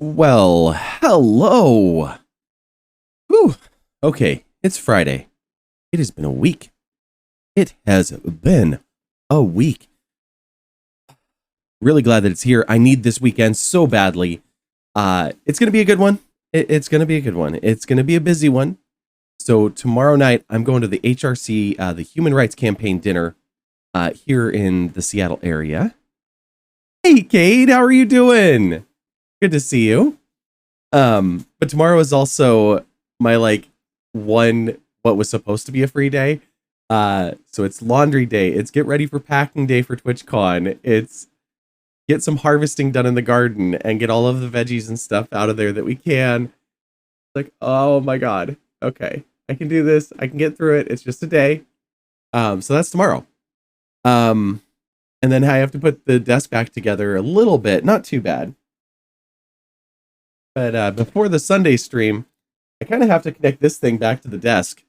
Well, hello. Whew. Okay, it's Friday. It has been a week. It has been a week. Really glad that it's here. I need this weekend so badly. It's going to be a good one. It's going to be a good one. It's going to be a busy one. So tomorrow night, I'm going to the HRC, the Human Rights Campaign dinner here in the Seattle area. Hey, Kate, how are you doing? Good to see you. But tomorrow is also my what was supposed to be a free day. So it's laundry day. It's get ready for packing day for TwitchCon. It's get some harvesting done in the garden and get all of the veggies and stuff out of there that we can. Like, oh my God. Okay. I can do this. I can get through it. It's just a day. So that's tomorrow. And then I have to put the desk back together a little bit, not too bad. But before the Sunday stream, I kind of have to connect this thing back to the desk.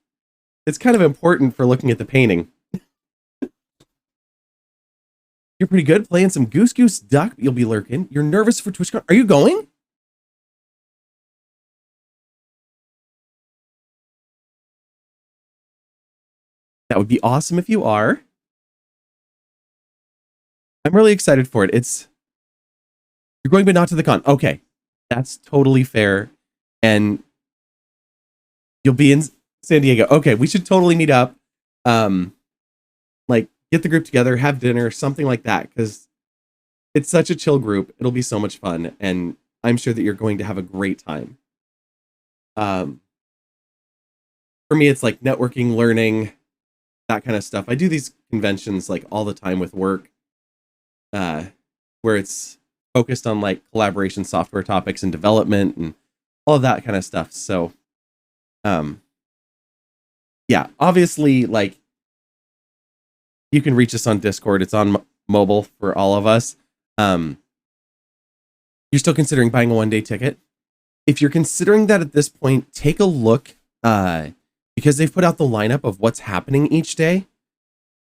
It's kind of important for looking at the painting. You're pretty good playing some Goose Goose Duck. You'll be lurking. You're nervous for TwitchCon. Are you going? That would be awesome if you are. I'm really excited for it. You're going, but not to the con. Okay. That's totally fair. And you'll be in San Diego. Okay, we should totally meet up. Get the group together, have dinner, something like that, because it's such a chill group. It'll be so much fun, and I'm sure that you're going to have a great time. For me, it's like networking, learning, that kind of stuff. I do these conventions like all the time with work, where it's focused on like collaboration software topics and development and all of that kind of stuff. So, yeah, obviously, like, you can reach us on Discord. It's on mobile for all of us. You're still considering buying a one-day ticket? If you're considering that at this point, take a look, because they've put out the lineup of what's happening each day.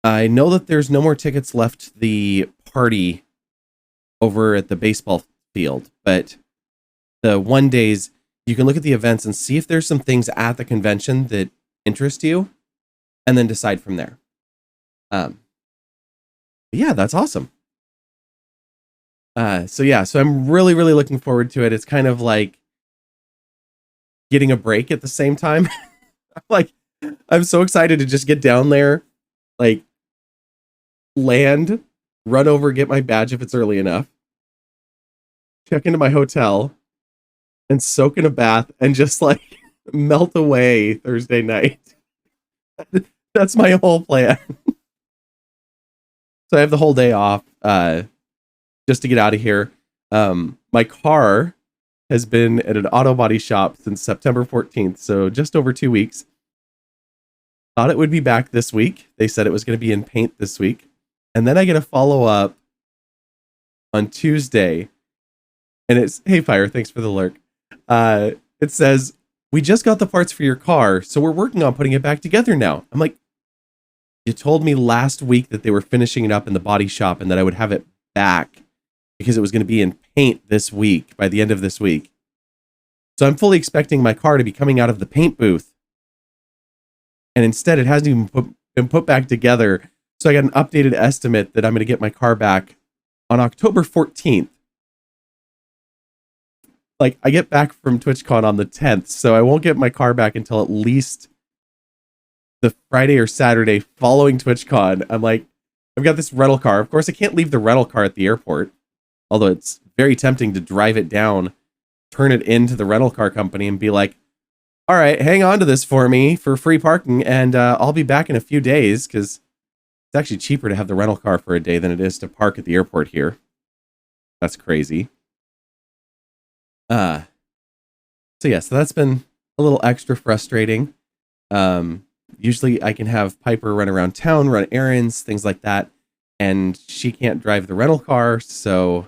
I know that there's no more tickets left the party over at the baseball field, but the one days, you can look at the events and see if there's some things at the convention that interest you, and then decide from there. Yeah, that's awesome. So I'm really, really looking forward to it. It's kind of like getting a break at the same time. I'm so excited to just get down there, like, land, run over, get my badge if it's early enough, check into my hotel, and soak in a bath and just like melt away Thursday night. That's my whole plan. So I have the whole day off, just to get out of here. My car has been at an auto body shop since September 14th, so just over 2 weeks. Thought it would be back this week. They said it was going to be in paint this week. And then I get a follow-up on Tuesday, and it's, hey, Fire, thanks for the lurk. It says, we just got the parts for your car, so we're working on putting it back together now. I'm like, you told me last week that they were finishing it up in the body shop and that I would have it back because it was going to be in paint this week, by the end of this week. So I'm fully expecting my car to be coming out of the paint booth. And instead, it hasn't even been put back together. So I got an updated estimate that I'm going to get my car back on October 14th. Like, I get back from TwitchCon on the 10th, so I won't get my car back until at least the Friday or Saturday following TwitchCon. I'm like, I've got this rental car. Of course, I can't leave the rental car at the airport, although it's very tempting to drive it down, turn it into the rental car company and be like, all right, hang on to this for me for free parking, and I'll be back in a few days, because it's actually cheaper to have the rental car for a day than it is to park at the airport here. That's crazy. So that's been a little extra frustrating. Usually I can have Piper run around town, run errands, things like that, and she can't drive the rental car, so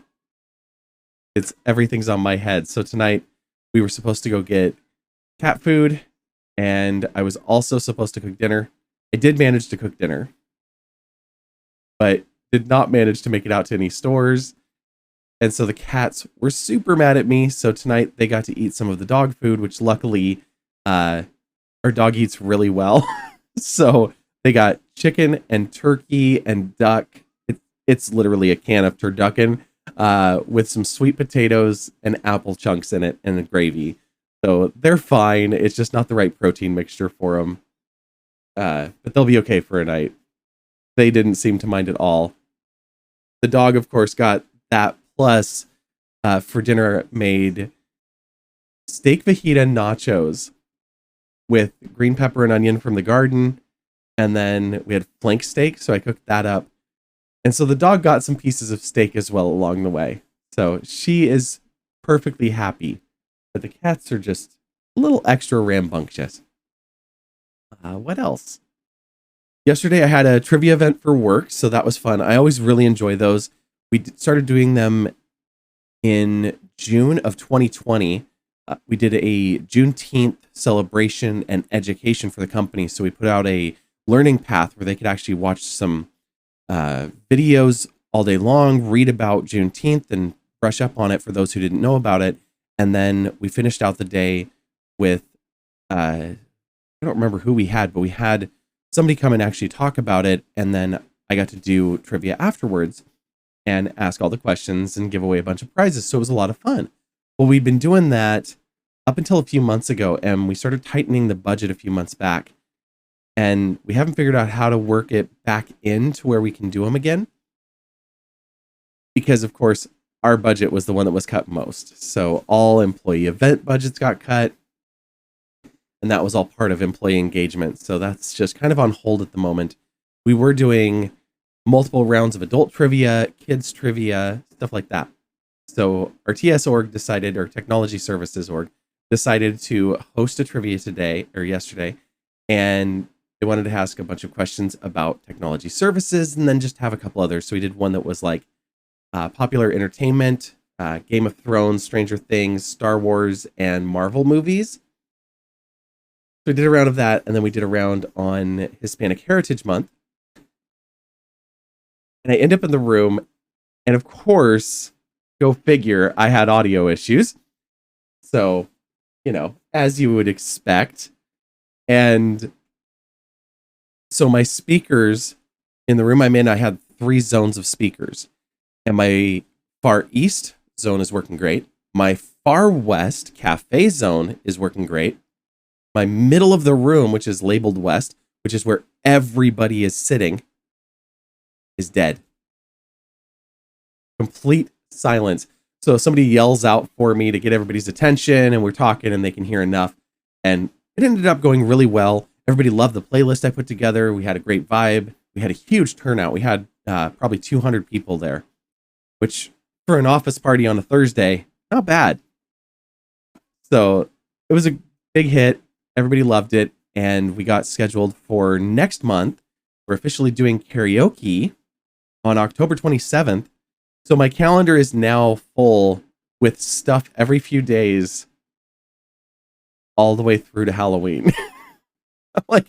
everything's on my head. So tonight we were supposed to go get cat food, and I was also supposed to cook dinner. I did manage to cook dinner, but did not manage to make it out to any stores. And so the cats were super mad at me. So tonight they got to eat some of the dog food, which luckily our dog eats really well. So they got chicken and turkey and duck. It's literally a can of turducken with some sweet potatoes and apple chunks in it and the gravy. So they're fine. It's just not the right protein mixture for them. But they'll be okay for a night. They didn't seem to mind at all. The dog, of course, got that. Plus, for dinner, made steak fajita nachos with green pepper and onion from the garden. And then we had flank steak, so I cooked that up. And so the dog got some pieces of steak as well along the way. So she is perfectly happy. But the cats are just a little extra rambunctious. What else? Yesterday I had a trivia event for work, so that was fun. I always really enjoy those. We started doing them in June of 2020. We did a Juneteenth celebration and education for the company. So we put out a learning path where they could actually watch some videos all day long, read about Juneteenth and brush up on it for those who didn't know about it. And then we finished out the day with, I don't remember who we had, but we had somebody come and actually talk about it. And then I got to do trivia afterwards and ask all the questions and give away a bunch of prizes. So it was a lot of fun. Well, we'd been doing that up until a few months ago, and we started tightening the budget a few months back. And we haven't figured out how to work it back into where we can do them again. Because, of course, our budget was the one that was cut most. So all employee event budgets got cut. And that was all part of employee engagement. So that's just kind of on hold at the moment. We were doing multiple rounds of adult trivia, kids trivia, stuff like that. So our TS org decided, or technology services org, decided to host a trivia today or yesterday. And they wanted to ask a bunch of questions about technology services and then just have a couple others. So we did one that was like popular entertainment, Game of Thrones, Stranger Things, Star Wars, and Marvel movies. So we did a round of that, and then we did a round on Hispanic Heritage Month. And I end up in the room, and of course, go figure, I had audio issues. So, as you would expect. And so my speakers, in the room I'm in, I had 3 zones of speakers. And my far east zone is working great. My far west cafe zone is working great. My middle of the room, which is labeled west, which is where everybody is sitting, is dead. Complete silence. So somebody yells out for me to get everybody's attention, and we're talking and they can hear enough. And it ended up going really well. Everybody loved the playlist I put together. We had a great vibe. We had a huge turnout. We had probably 200 people there, which for an office party on a Thursday, not bad. So it was a big hit. Everybody loved it. And we got scheduled for next month. We're officially doing karaoke on October 27th. So my calendar is now full with stuff every few days all the way through to Halloween. I'm like,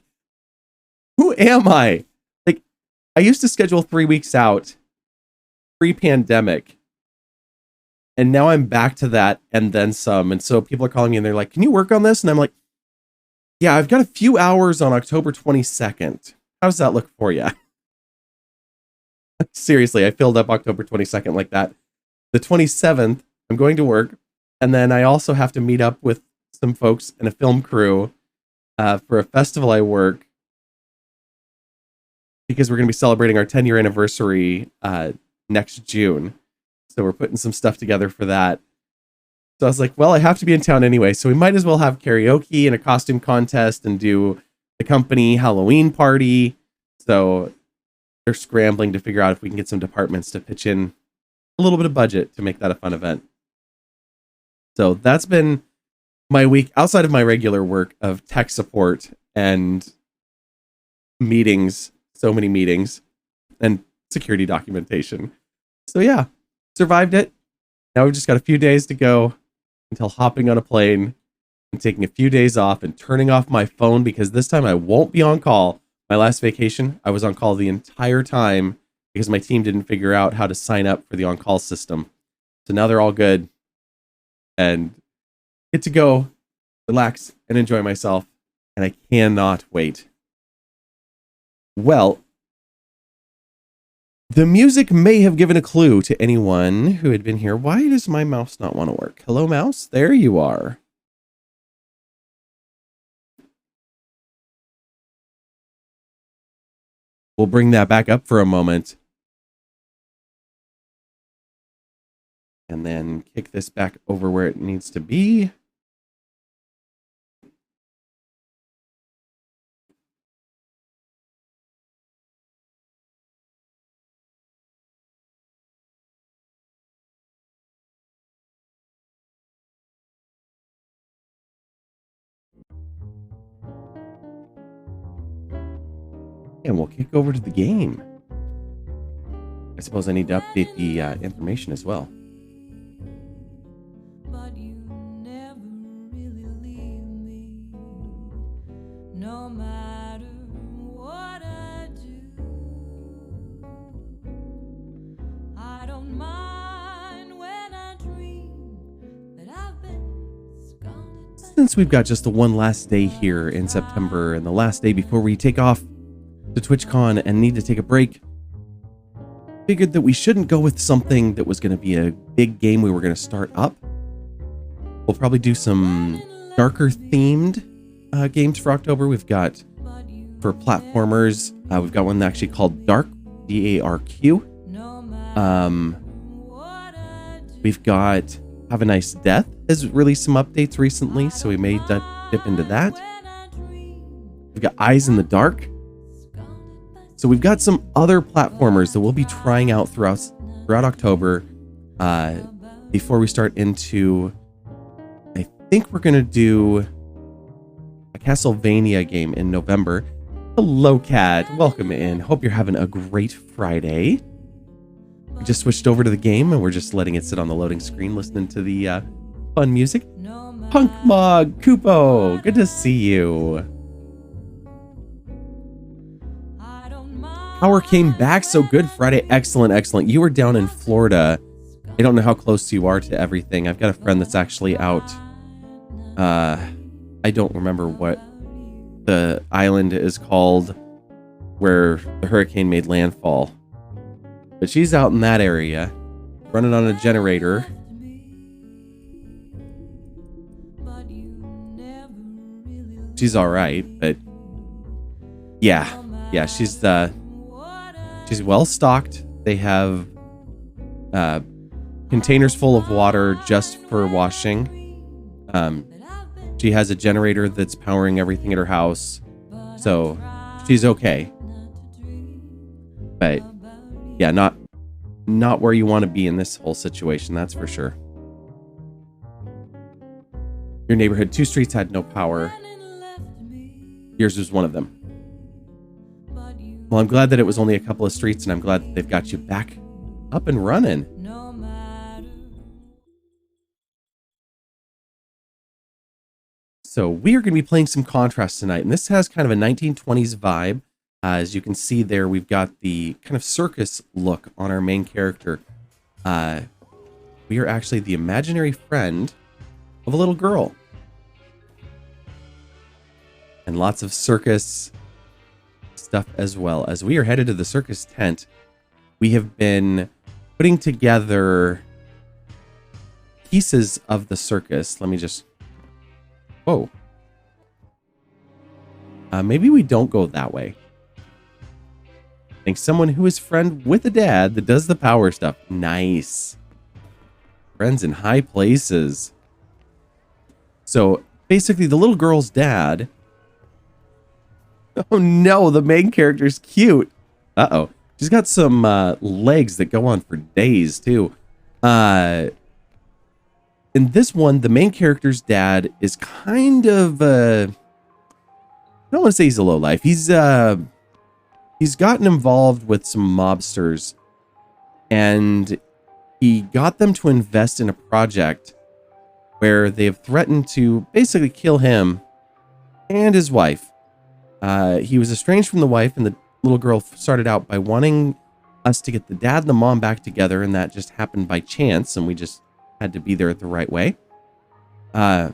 who am I? Like, I used to schedule 3 weeks out pre-pandemic. And now I'm back to that and then some. And so people are calling me and they're like, can you work on this? And I'm like, yeah, I've got a few hours on October 22nd. How does that look for you? Seriously, I filled up October 22nd like that. The 27th, I'm going to work. And then I also have to meet up with some folks and a film crew for a festival I work, because we're going to be celebrating our 10-year anniversary next June. So we're putting some stuff together for that. So I was like, well, I have to be in town anyway, so we might as well have karaoke and a costume contest and do the company Halloween party. So they're scrambling to figure out if we can get some departments to pitch in a little bit of budget to make that a fun event. So that's been my week outside of my regular work of tech support and meetings, so many meetings, and security documentation. So yeah, survived it. Now we've just got a few days to go until hopping on a plane and taking a few days off and turning off my phone, because this time I won't be on call. My last vacation, I was on call the entire time because my team didn't figure out how to sign up for the on-call system. So now they're all good and get to go relax and enjoy myself. And I cannot wait. Well, the music may have given a clue to anyone who had been here. Why does my mouse not want to work? Hello, mouse. There you are. We'll bring that back up for a moment. And then kick this back over where it needs to be. And we'll kick over to the game. I suppose I need to update the information as well. But you never really leave me, no matter what I do. I don't mind when I dream that I've been scarlet. Since we've got just the one last day here in September and the last day before we take off to TwitchCon and need to take a break, figured that we shouldn't go with something that was going to be a big game we were going to start up. We'll probably do some darker themed games for October. We've got, for platformers, we've got one actually called Dark, D-A-R-Q. We've got Have a Nice Death has released some updates recently, so we may dip into that. We've got Eyes in the Dark. So we've got some other platformers that we'll be trying out throughout October before we start into, I think we're going to do a Castlevania game in November. Hello, Cat. Welcome in. Hope you're having a great Friday. We just switched over to the game and we're just letting it sit on the loading screen, listening to the fun music. Punk Mog, Kupo, good to see you. Power came back, so Good Friday. Excellent, excellent. You were down in Florida. I don't know how close you are to everything. I've got a friend that's actually out. I don't remember what the island is called where the hurricane made landfall. But she's out in that area, running on a generator. She's all right, but yeah, she's well stocked. They have containers full of water just for washing. She has a generator that's powering everything at her house, so she's okay. But yeah, not where you want to be in this whole situation, that's for sure. Your neighborhood, 2 streets had no power. Yours was one of them. Well, I'm glad that it was only a couple of streets, and I'm glad that they've got you back up and running. So we are going to be playing some Contrast tonight, and this has kind of a 1920s vibe. As you can see there, we've got the kind of circus look on our main character. We are actually the imaginary friend of a little girl. And lots of circus stuff as well. As we are headed to the circus tent, we have been putting together pieces of the circus. Let me just... Whoa. Maybe we don't go that way. I think someone who is friend with a dad that does the power stuff. Nice. Friends in high places. So basically the little girl's dad... Oh no, the main character's cute. Uh-oh. She's got some legs that go on for days too. In this one, the main character's dad is kind of I don't want to say he's a lowlife. He's gotten involved with some mobsters, and he got them to invest in a project where they have threatened to basically kill him and his wife. He was estranged from the wife, and the little girl started out by wanting us to get the dad and the mom back together, and that just happened by chance, and we just had to be there the right way. And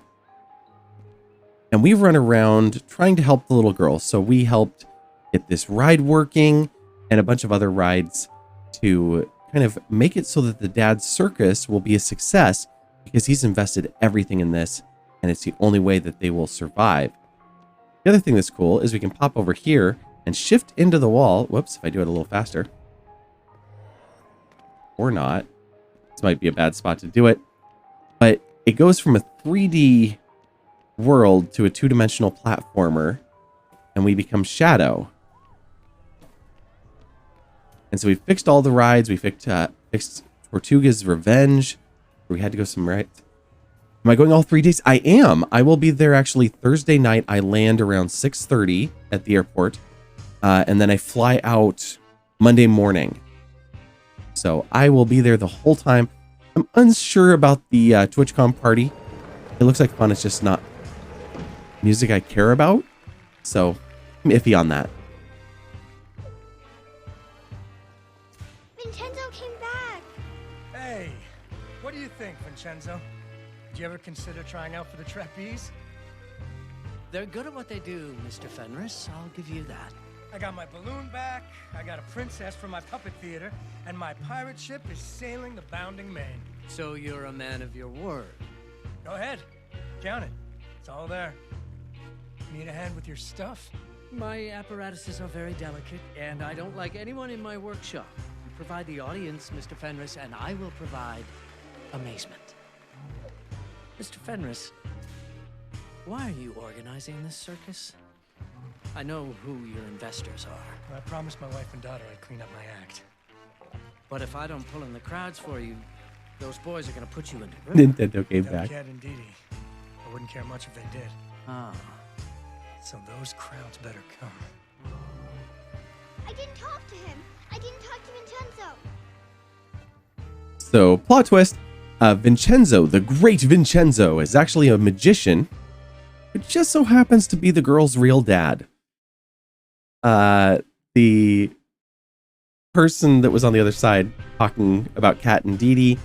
we run around trying to help the little girl. So we helped get this ride working and a bunch of other rides to kind of make it so that the dad's circus will be a success because he's invested everything in this and it's the only way that they will survive. The other thing that's cool is we can pop over here and shift into the wall. Whoops, if I do it a little faster. Or not. This might be a bad spot to do it. But it goes from a 3D world to a two-dimensional platformer and we become Shadow. And so we fixed all the rides. We fixed Tortuga's Revenge. We had to go some rides. Am I going all 3 days? I am. I will be there actually Thursday night. I land around 6:30 at the airport. And then I fly out Monday morning. So I will be there the whole time. I'm unsure about the TwitchCon party. It looks like fun. It's just not music I care about. So I'm iffy on that. Vincenzo came back. Hey, what do you think, Vincenzo? Did you ever consider trying out for the trapeze? They're good at what they do, Mr. Fenris. I'll give you that. I got my balloon back, I got a princess from my puppet theater, and my pirate ship is sailing the bounding main. So you're a man of your word. Go ahead, count it. It's all there. Need a hand with your stuff? My apparatuses are very delicate, and I don't like anyone in my workshop. You provide the audience, Mr. Fenris, and I will provide amazement. Mr. Fenris, why are you organizing this circus? I know who your investors are. I promised my wife and daughter I'd clean up my act. But if I don't pull in the crowds for you, those boys are going to put you into prison. Nintendo came back. Cat and Didi. I wouldn't care much if they did. Ah. So those crowds better come. I didn't talk to him. I didn't talk to Vincenzo. So, plot twist. Vincenzo, the great Vincenzo, is actually a magician. It just so happens to be the girl's real dad. The person that was on the other side talking about Cat and Didi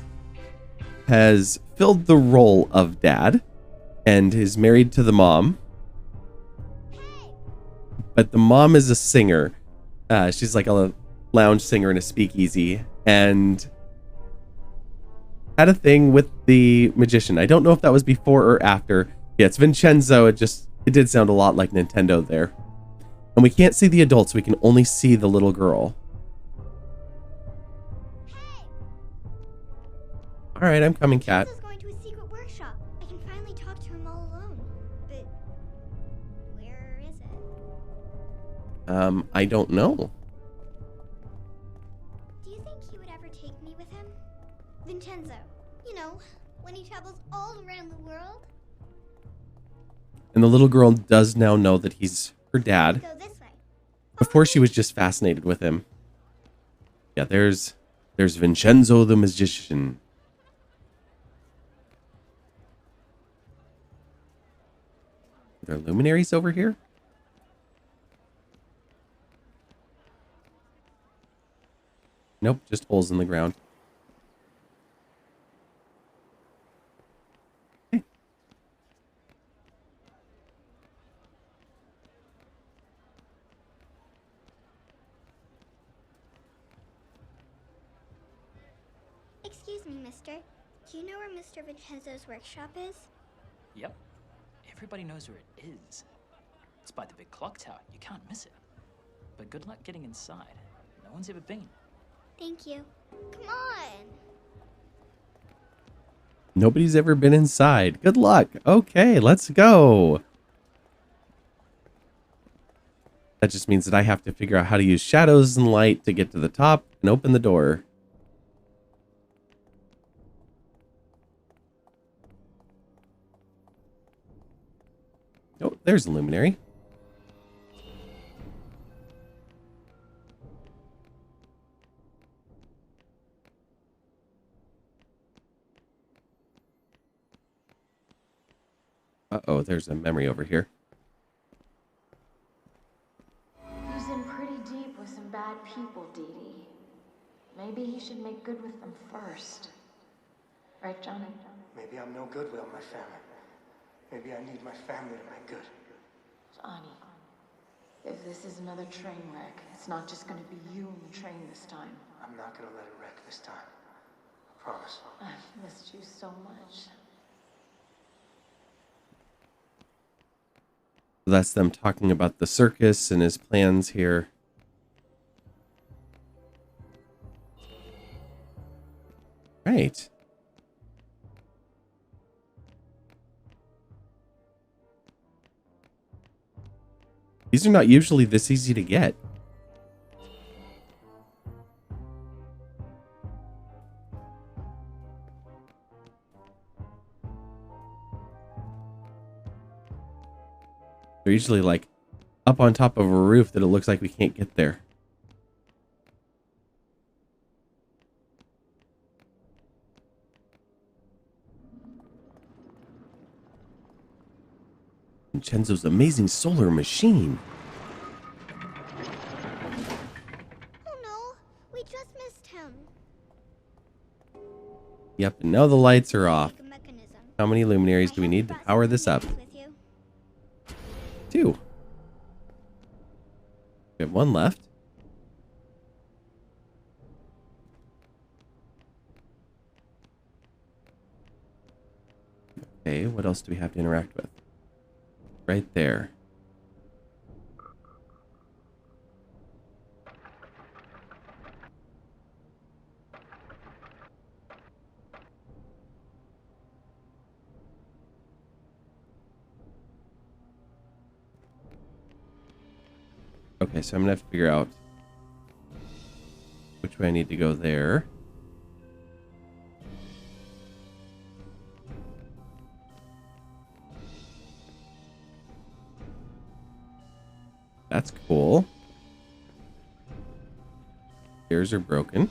has filled the role of dad and is married to the mom. But the mom is a singer. She's like a lounge singer in a speakeasy and had a thing with the magician. I don't know if that was before or after. Yeah, it's Vincenzo. It did sound a lot like Nintendo there. And we can't see the adults. We can only see the little girl. All right, I'm coming, Cat. Vincenzo's going to a secret workshop. I can finally talk to him all alone. But where is it? I don't know. Do you think he would ever take me with him? Vincenzo, you know, when he travels all around the world. And the little girl does now know that he's her dad. Go this way. Before she was just fascinated with him. Yeah, there's Vincenzo the magician. Are there luminaries over here? Nope, just holes in the ground. Okay. Excuse me, mister. Do you know where Mr. Vincenzo's workshop is? Yep. Everybody knows where it is. It's by the big clock tower. You can't miss it. But good luck getting inside. No one's ever been. Thank you. Come on. Nobody's ever been inside. Good luck. Okay, let's go. That just means that I have to figure out how to use shadows and light to get to the top and open the door. Oh, there's a luminary. Uh-oh, there's a memory over here. He's in pretty deep with some bad people, Didi. Maybe he should make good with them first. Right, Johnny? Maybe I'm no good without my family. Maybe I need my family to make good. Johnny, if this is another train wreck, it's not just gonna be you and the train this time. I'm not gonna let it wreck this time. I promise. I've missed you so much. That's them talking about the circus and his plans here. Right. These are not usually this easy to get. They're usually like up on top of a roof that it looks like we can't get there. Vincenzo's amazing solar machine. Oh no, we just missed him. Yep, and now the lights are off. Like a mechanism. How many luminaries I do we hope need you to brought power some this up? luminaries with you. 2. We have 1 left. Okay, what else do we have to interact with? Right there. Okay, so I'm gonna have to figure out which way I need to go there. That's cool. Stairs are broken.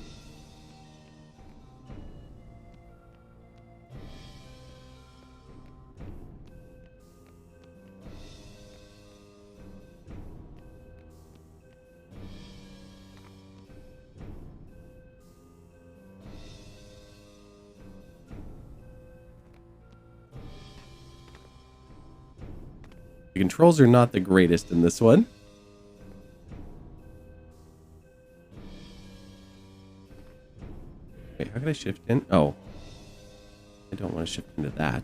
The controls are not the greatest in this one. Okay, how can I shift in? Oh. I don't want to shift into that.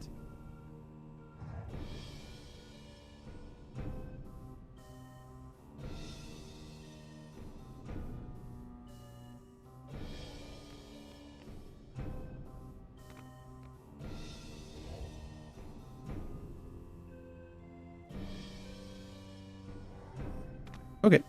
Okay.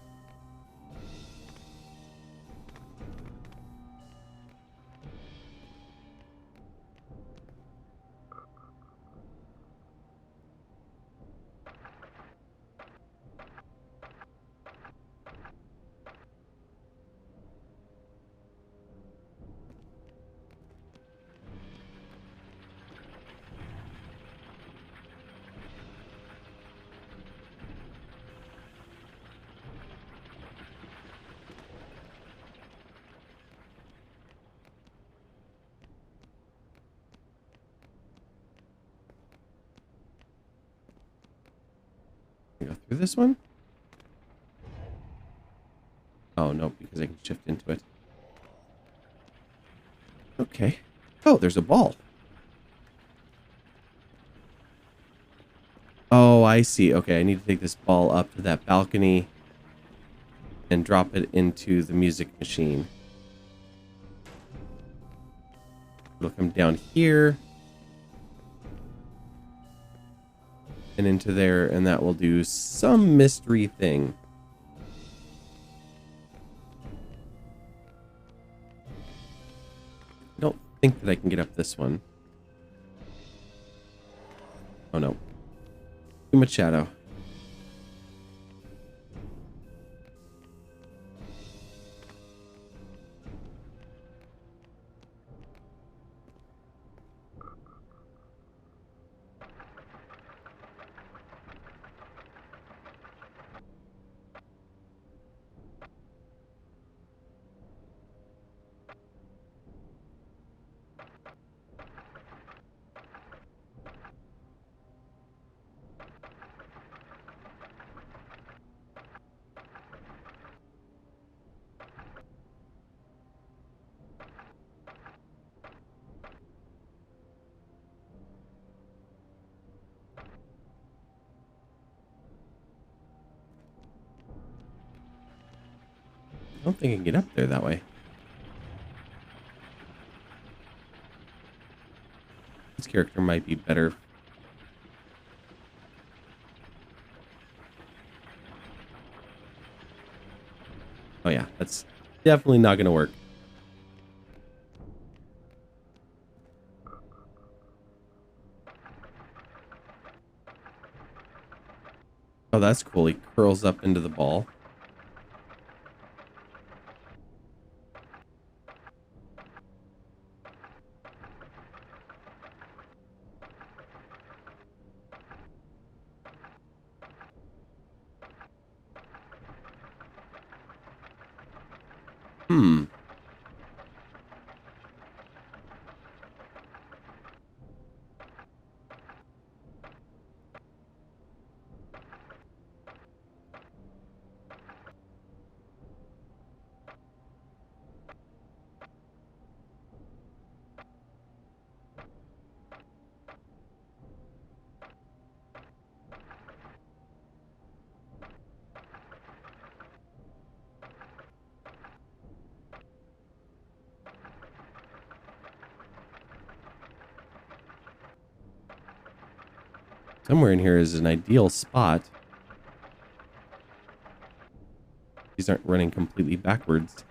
Go through this one? Oh, no, because I can shift into it. Okay. Oh, there's a ball. Oh, I see. Okay, I need to take this ball up to that balcony and drop it into the music machine. It'll come down here and into there, and that will do some mystery thing. I don't think that I can get up this one. Oh no. Too much shadow. I don't think I can get up there that way. This character might be better. Oh yeah, that's definitely not going to work. Oh, that's cool. He curls up into the ball. Hmm. Somewhere in here is an ideal spot. These aren't running completely backwards.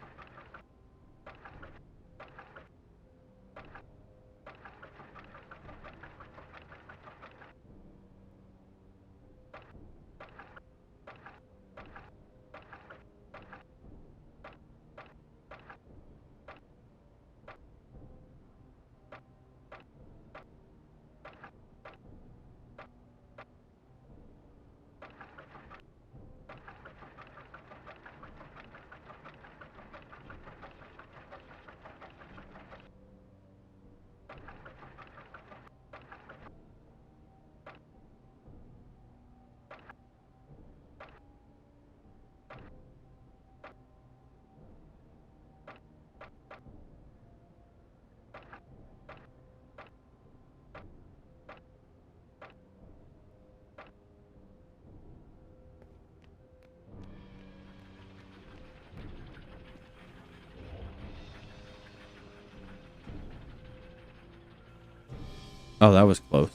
Oh, that was close.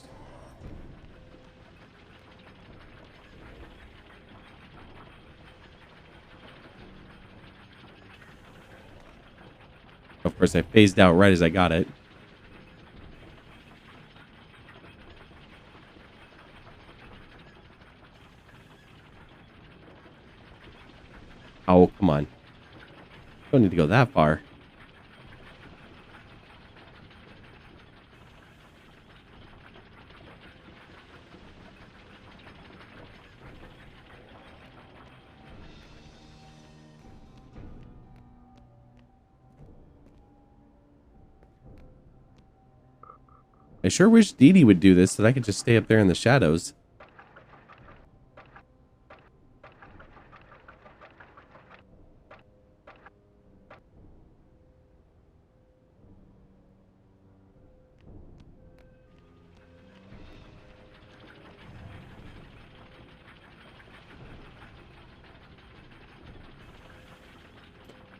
Of course, I phased out right as I got it. Oh, come on. Don't need to go that far. I sure wish Didi would do this so that I could just stay up there in the shadows.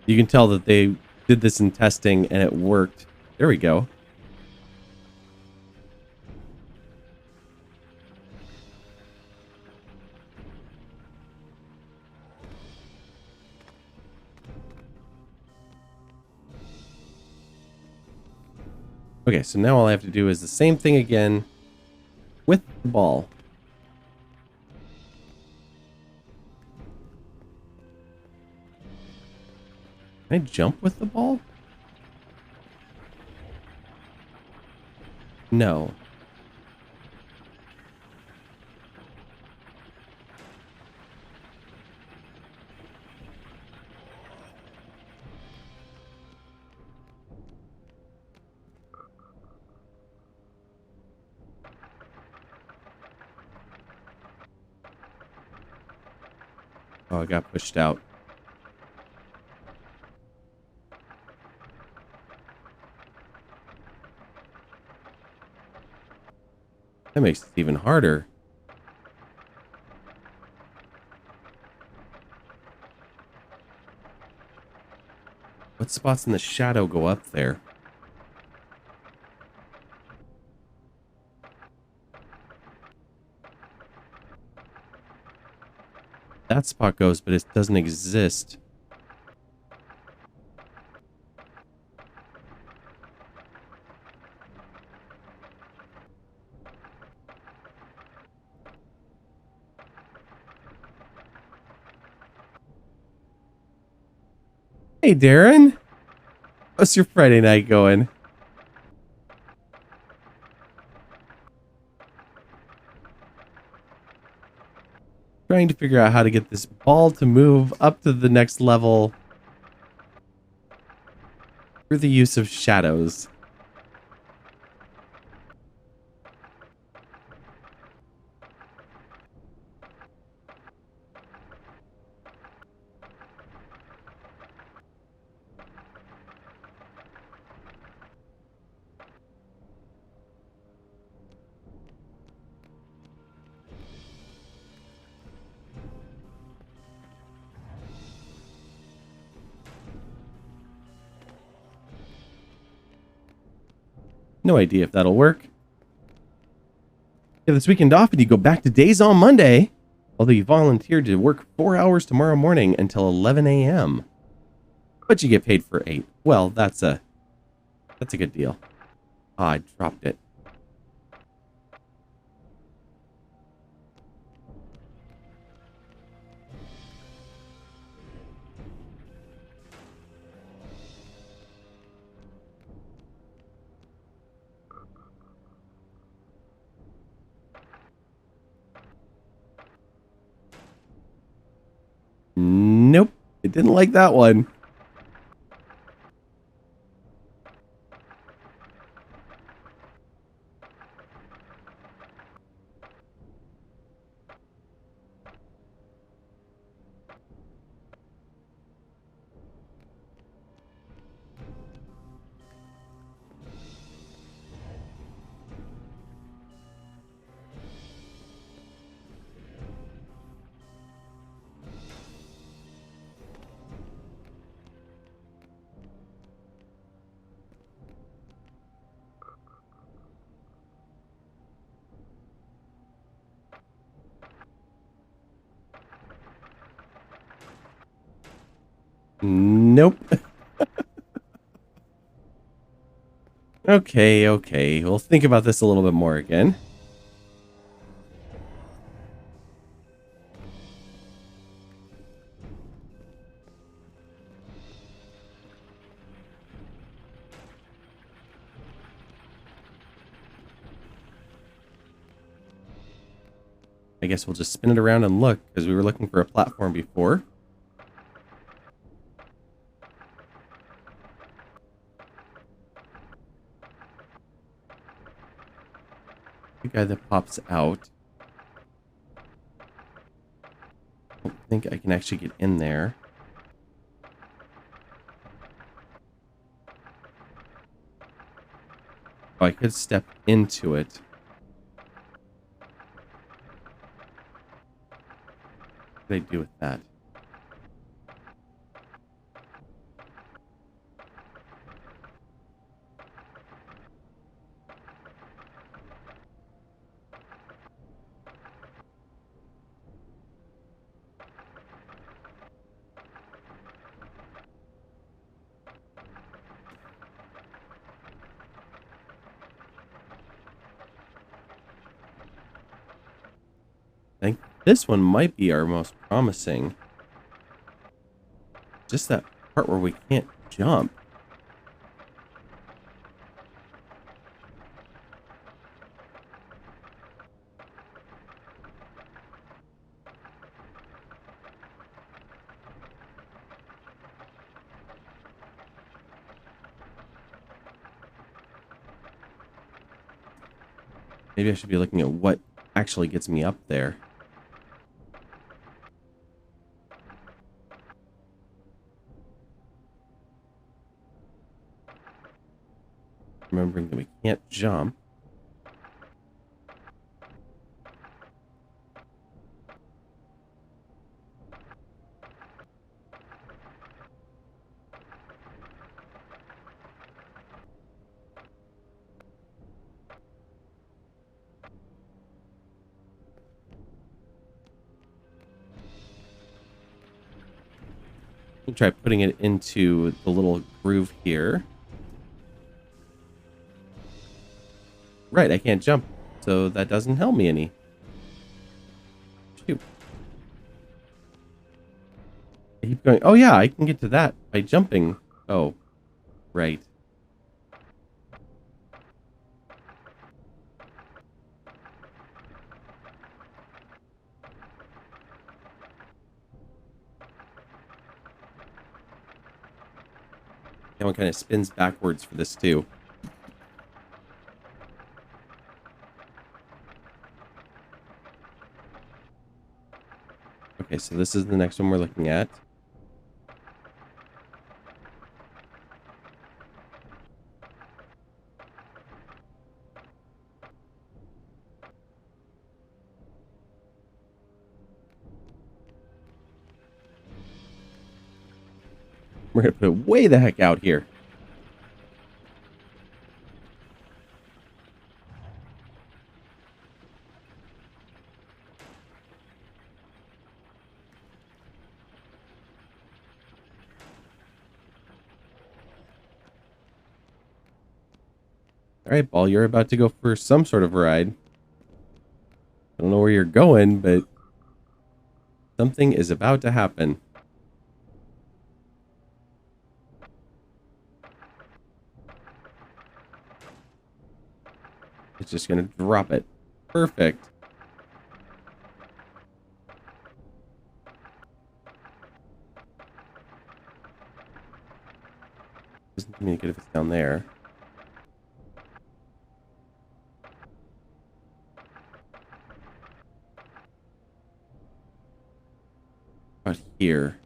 You can tell that they did this in testing and it worked. There we go. Okay, so now all I have to do is the same thing again with the ball. Can I jump with the ball? No. Oh, I got pushed out. That makes it even harder. spots in the shadow go up there? That spot goes, but it doesn't exist. Hey, Darren. How's your Friday night going? Trying to figure out how to get this ball to move up to the next level through the use of shadows. No idea if that'll work. Yeah, this weekend off and you go back to days on Monday. Although you volunteered to work 4 hours tomorrow morning until 11 a.m. But you get paid for 8. Well, that's a good deal. Ah, I dropped it. Nope. It didn't like that one. Nope. Okay. We'll think about this a little bit more again. I guess we'll just spin it around and look, because we were looking for a platform before. The guy that pops out. I don't think I can actually get in there. Oh, I could step into it. What do I do with that? I think this one might be our most promising. Just that part where we can't jump. Maybe I should be looking at what actually gets me up there. Remembering that we can't jump. We'll try putting it into the little groove here. Right, I can't jump, so that doesn't help me any. Shoot. I keep going. Oh yeah, I can get to that by jumping. Oh, right. That one kind of spins backwards for this too. Okay, so this is the next one we're looking at. We're going to put it way the heck out here. All right, Ball, you're about to go for some sort of ride. I don't know where you're going, but something is about to happen. It's just going to drop it. Perfect. Doesn't give me any good if it's down there. Out here.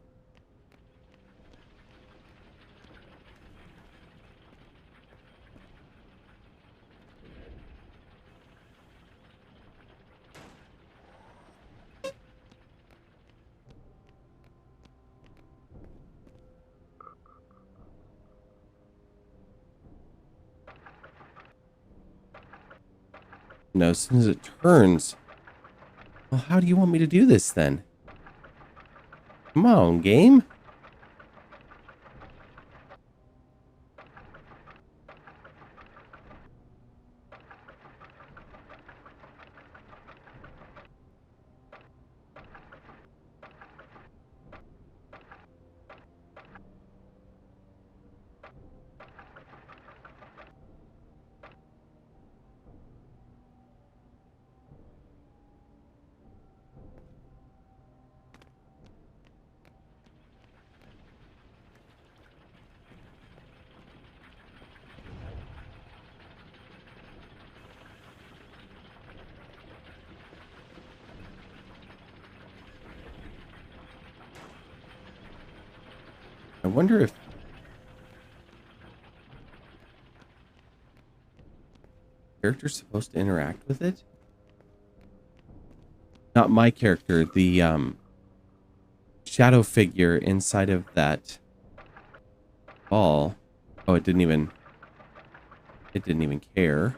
No, as soon as it turns. Well, how do you want me to do this then? Come on, game. I wonder if the character's supposed to interact with it. Not my character, the shadow figure inside of that ball. Oh, it didn't even care.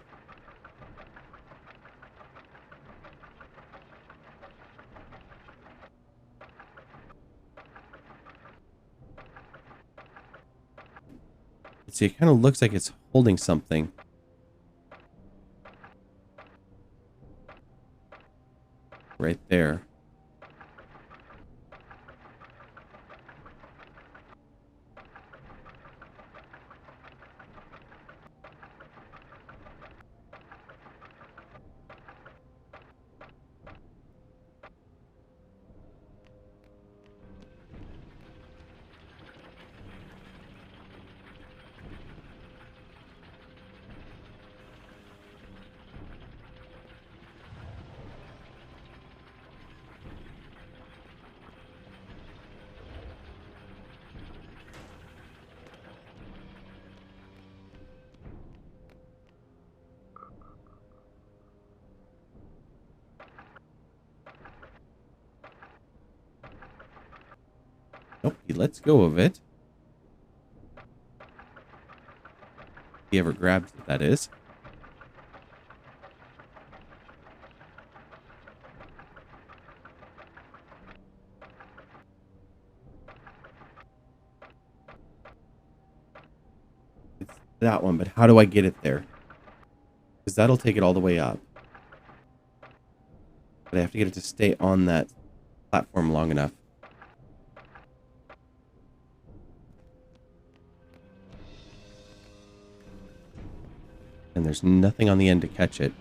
See, it kind of looks like it's holding something. Right there. Nope, he lets go of it. He ever grabs it, that is. that one, but how do I get it there? Because that'll take it all the way up. But I have to get it to stay on that platform long enough. And there's nothing on the end to catch it.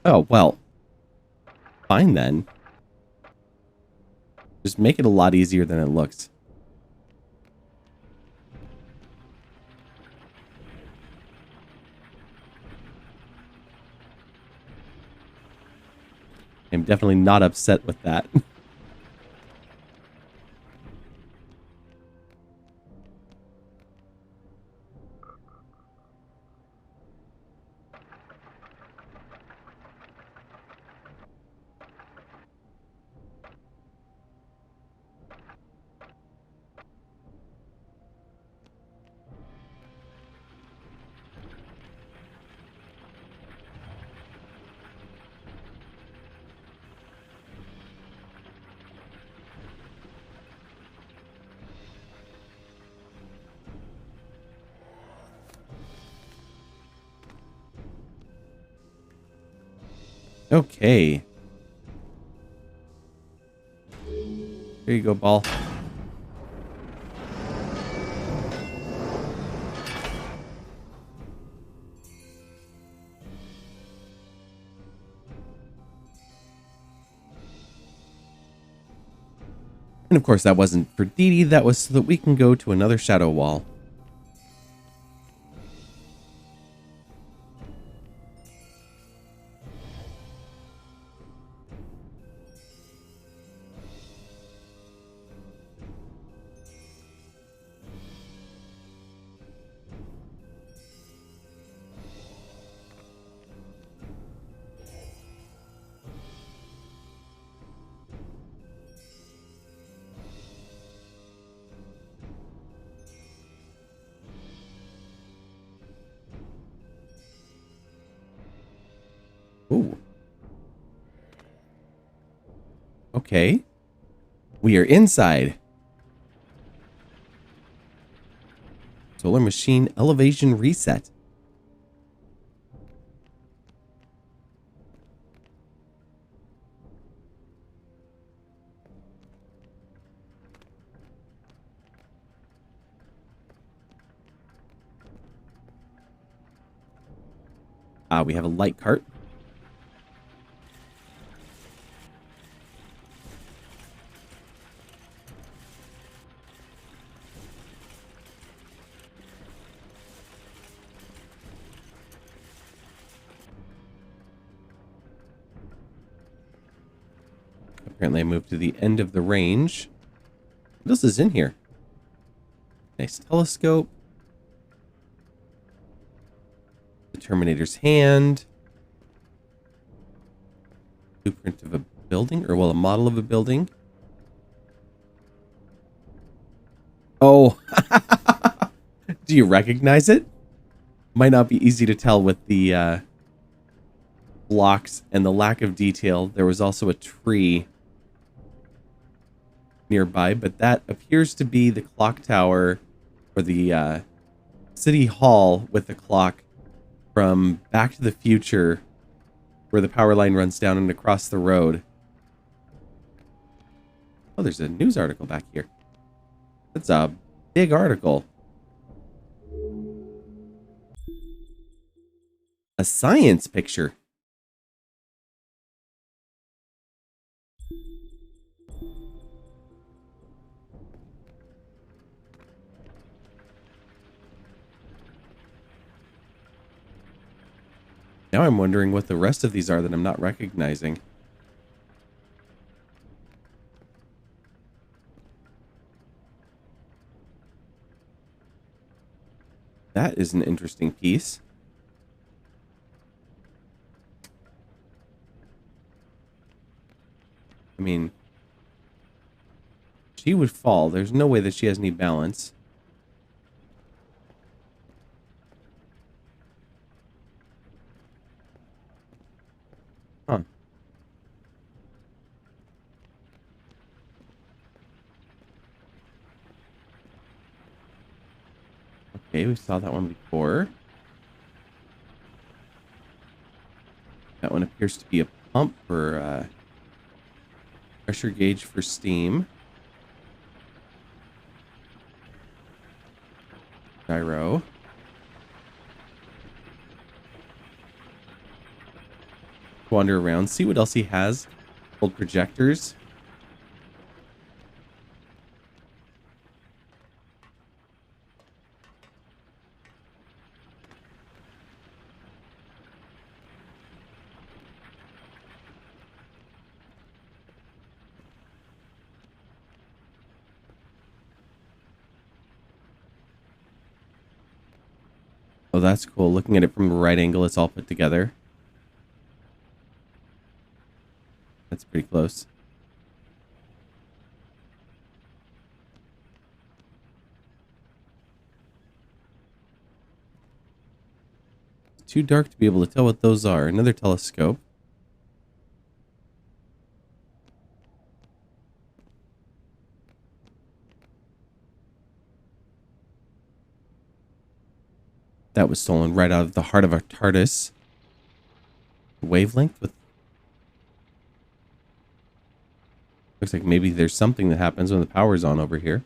Oh, well. Fine then. Just make it a lot easier than it looks. I'm definitely not upset with that. Okay. Here you go, ball. And of course, that wasn't for Didi. That was so that we can go to another shadow wall. Ooh. Okay. We are inside. Solar machine elevation reset. We have a light cart. Apparently I moved to the end of the range. What else is in here? Nice telescope. The Terminator's hand. Blueprint of a building, or well, a model of a building. Oh. Do you recognize it? Might not be easy to tell with the blocks and the lack of detail. There was also a tree nearby, but that appears to be the clock tower or the city hall with the clock from Back to the Future, where the power line runs down and across the road. Oh, there's a news article back here. That's a big article. A science picture. Now I'm wondering what the rest of these are that I'm not recognizing. That is an interesting piece. I mean, she would fall. There's no way that she has any balance. Okay, we saw that one before. That one appears to be a pump for pressure gauge for steam. Gyro. Wander around, see what else he has. Old projectors. Oh, that's cool. Looking at it from a right angle, it's all put together. That's pretty close. It's too dark to be able to tell what those are. Another telescope. That was stolen right out of the heart of our TARDIS. Wavelength with... Looks like maybe there's something that happens when the power's on over here.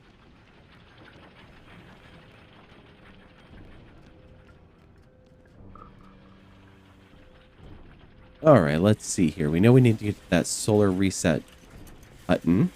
Alright, let's see here. We know we need to get to that solar reset button.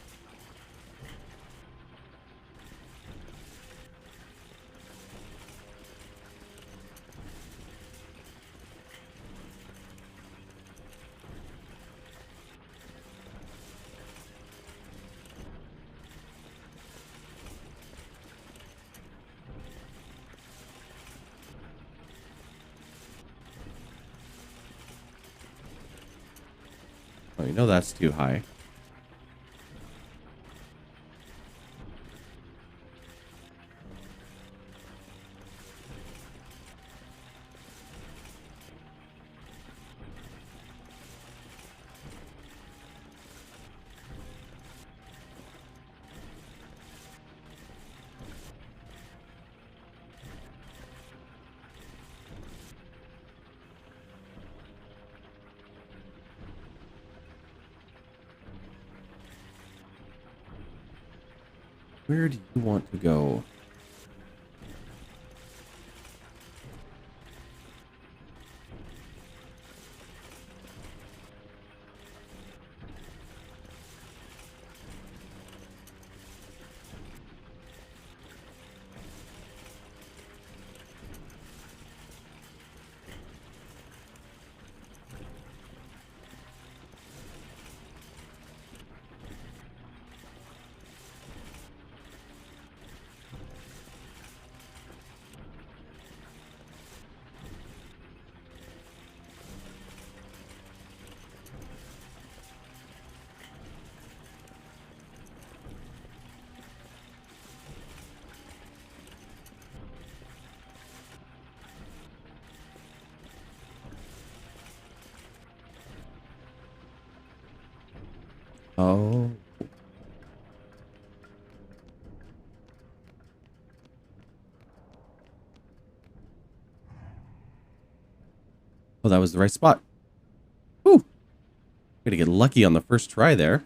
Oh, you know that's too high. Where do you want to go? Oh. Oh, that was the right spot. Whew. Gotta get lucky on the first try there.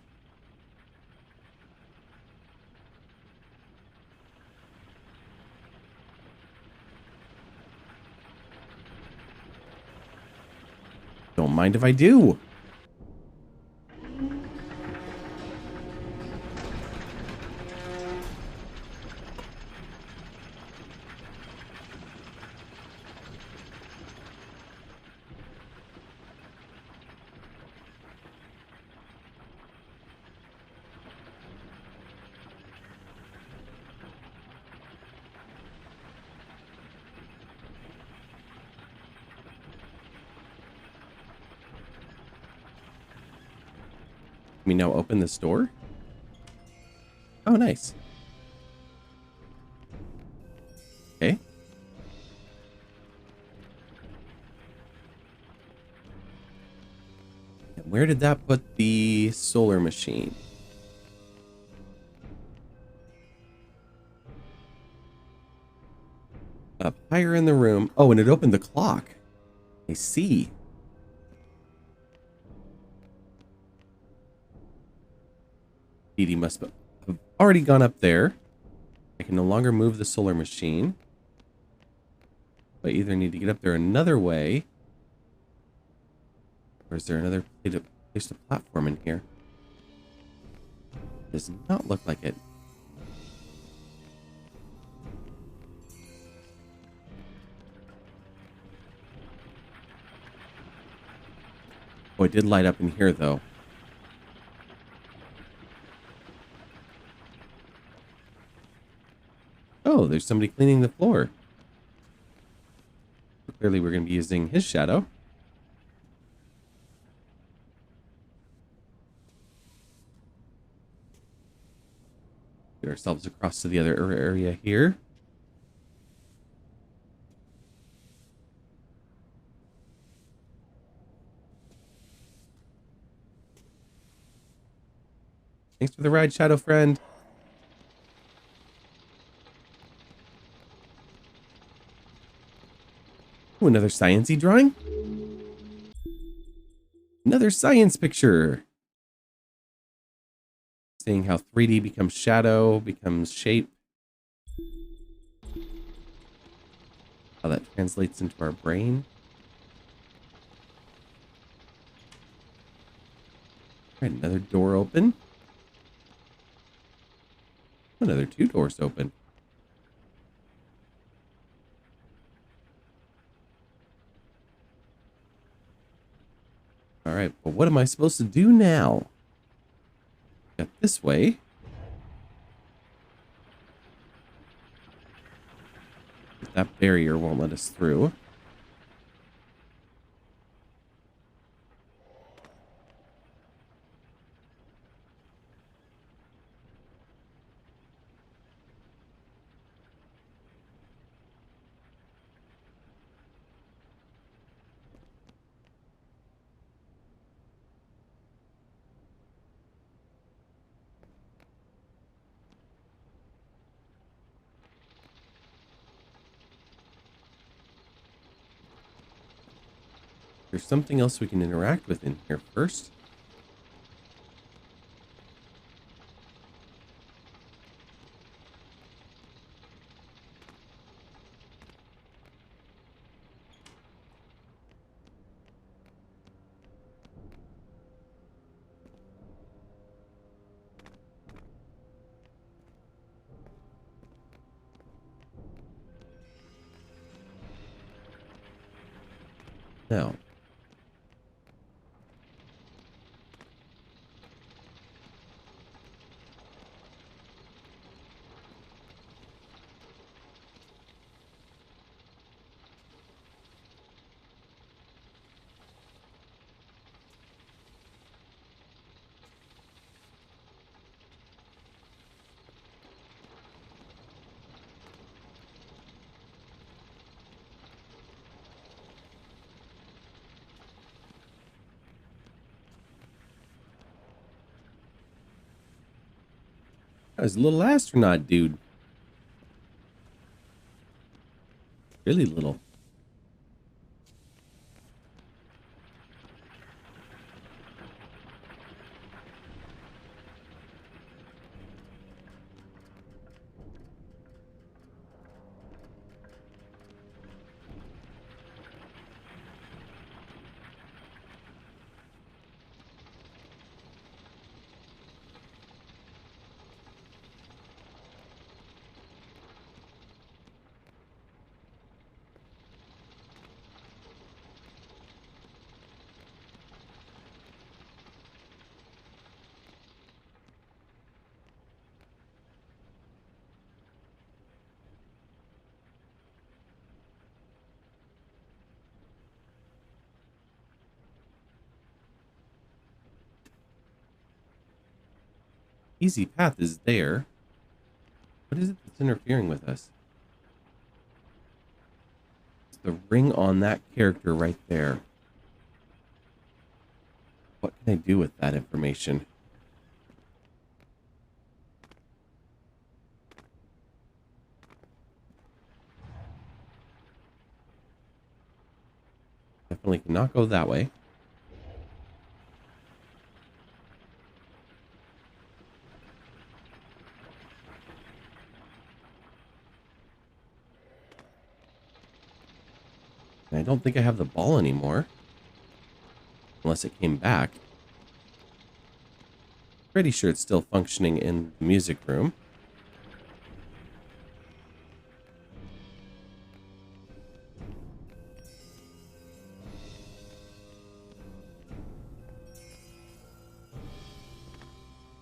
Don't mind if I do. Can we now open this door? Oh, nice. Okay. Where did that put the solar machine? Up higher in the room. Oh, and it opened the clock. I see. Didi must have already gone up there. I can no longer move the solar machine. I either need to get up there another way. Or is there another place to platform in here? Does not look like it. Oh, it did light up in here, though. Oh, there's somebody cleaning the floor. Clearly, we're going to be using his shadow. Get ourselves across to the other area here. Thanks for the ride, Shadow Friend. Ooh, another sciencey drawing. Another science picture. Seeing how 3D becomes shadow, becomes shape. How that translates into our brain. All right, another door open. Another 2 doors open. All right, but what am I supposed to do now? Got this way. That barrier won't let us through. There's something else we can interact with in here first. Now, that was a little astronaut dude. Really little. Easy path is there. What is it that's interfering with us? It's the ring on that character right there. What can I do with that information? definitely cannot go that way. And I don't think I have the ball anymore. Unless it came back. Pretty sure it's still functioning in the music room.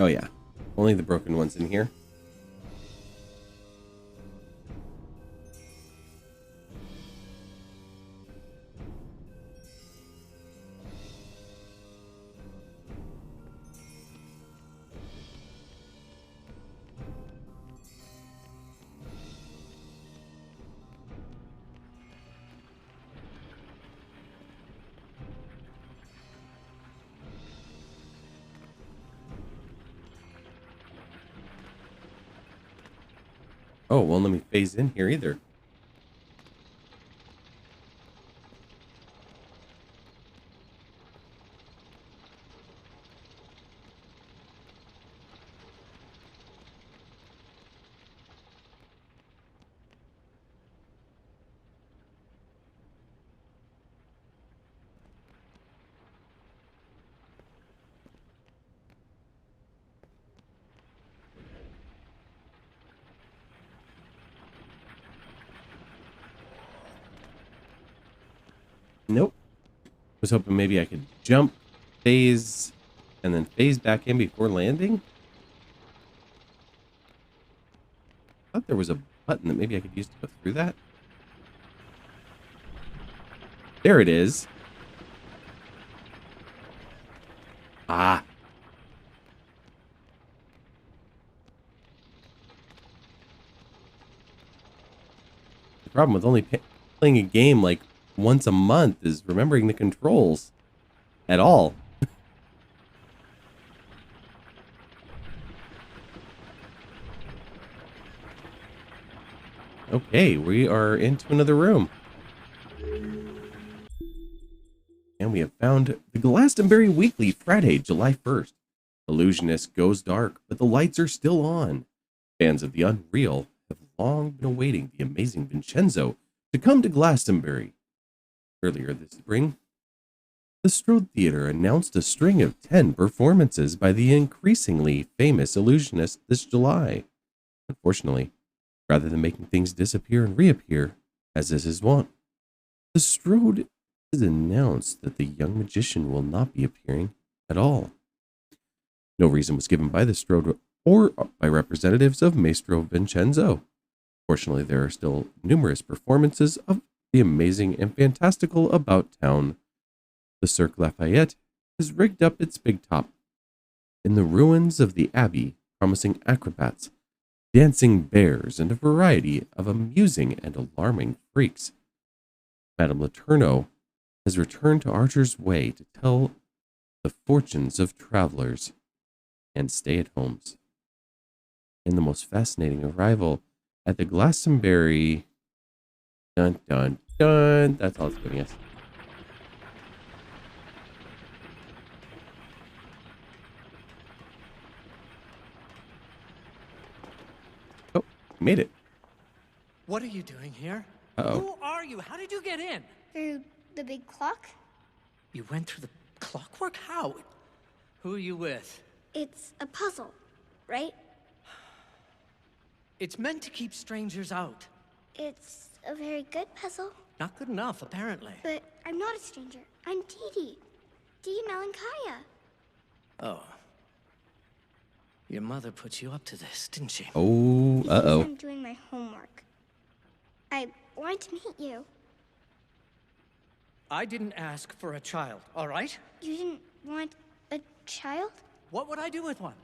Oh yeah, only the broken ones in here. Oh, won't let me phase in here either. Nope. Was hoping maybe I could jump, phase, and then phase back in before landing. I thought there was a button that maybe I could use to go through that. There it is. Ah. The problem with only playing a game like once a month is remembering the controls at all. Okay, we are into another room. And we have found the Glastonbury Weekly, Friday, July 1st. Illusionist goes dark, but the lights are still on. Fans of the unreal have long been awaiting the amazing Vincenzo to come to Glastonbury. Earlier this spring, the Strode Theater announced a string of 10 performances by the increasingly famous illusionist this July. Unfortunately, rather than making things disappear and reappear, as is his wont, the Strode has announced that the young magician will not be appearing at all. No reason was given by the Strode or by representatives of Maestro Vincenzo. Fortunately, there are still numerous performances of the amazing and fantastical about town. The Cirque Lafayette has rigged up its big top in the ruins of the abbey, promising acrobats, dancing bears, and a variety of amusing and alarming freaks. Madame Letourneau has returned to Archer's Way to tell the fortunes of travelers and stay-at-homes. In the most fascinating arrival at the Glastonbury... Dun, dun, dun. That's all it's giving us. Oh, made it. What are you doing here? Uh-oh. Who are you? How did you get in? Through the big clock? You went through the clockwork? How? Who are you with? It's a puzzle, right? It's meant to keep strangers out. It's a very good puzzle. Not good enough, apparently. But I'm not a stranger. I'm Didi. Didi Malankaya. Oh. Your mother put you up to this, didn't she? Oh, uh-oh. I'm doing my homework. I wanted to meet you. I didn't ask for a child, all right? You didn't want a child? What would I do with one?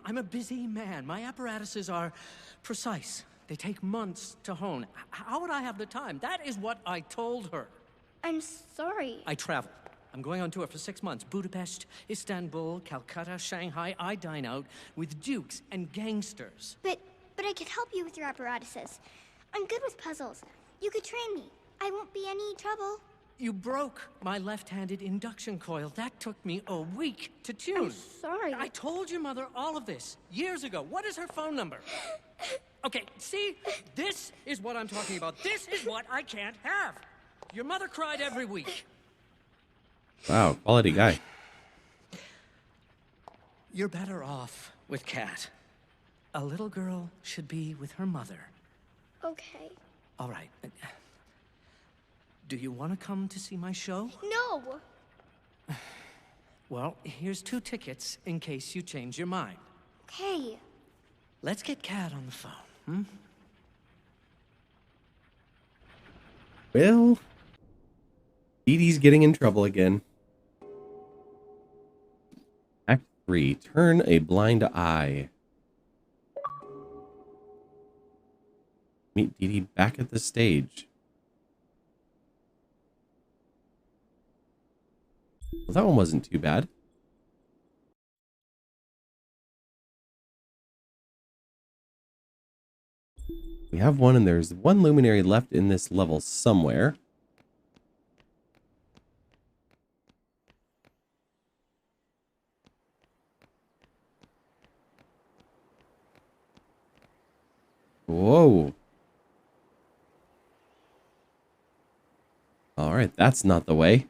I'm a busy man. My apparatuses are precise. They take months to hone. How would I have the time? That is what I told her. I'm sorry. I travel. I'm going on tour for 6 months. Budapest, Istanbul, Calcutta, Shanghai. I dine out with dukes and gangsters. But I could help you with your apparatuses. I'm good with puzzles. You could train me. I won't be any trouble. You broke my left-handed induction coil. That took me a week to tune. I'm sorry. I told your mother all of this years ago. What is her phone number? Okay, see? This is what I'm talking about. This is what I can't have. Your mother cried every week. Wow, quality guy. You're better off with Kat. A little girl should be with her mother. Okay. All right. Do you want to come to see my show? No! Well, here's 2 tickets in case you change your mind. Okay. Let's get Kat on the phone, Well, Didi's getting in trouble again. Act 3. Turn a blind eye. Meet Didi back at the stage. Well, that one wasn't too bad. We have one, and there's one luminary left in this level somewhere. Whoa. All right, that's not the way.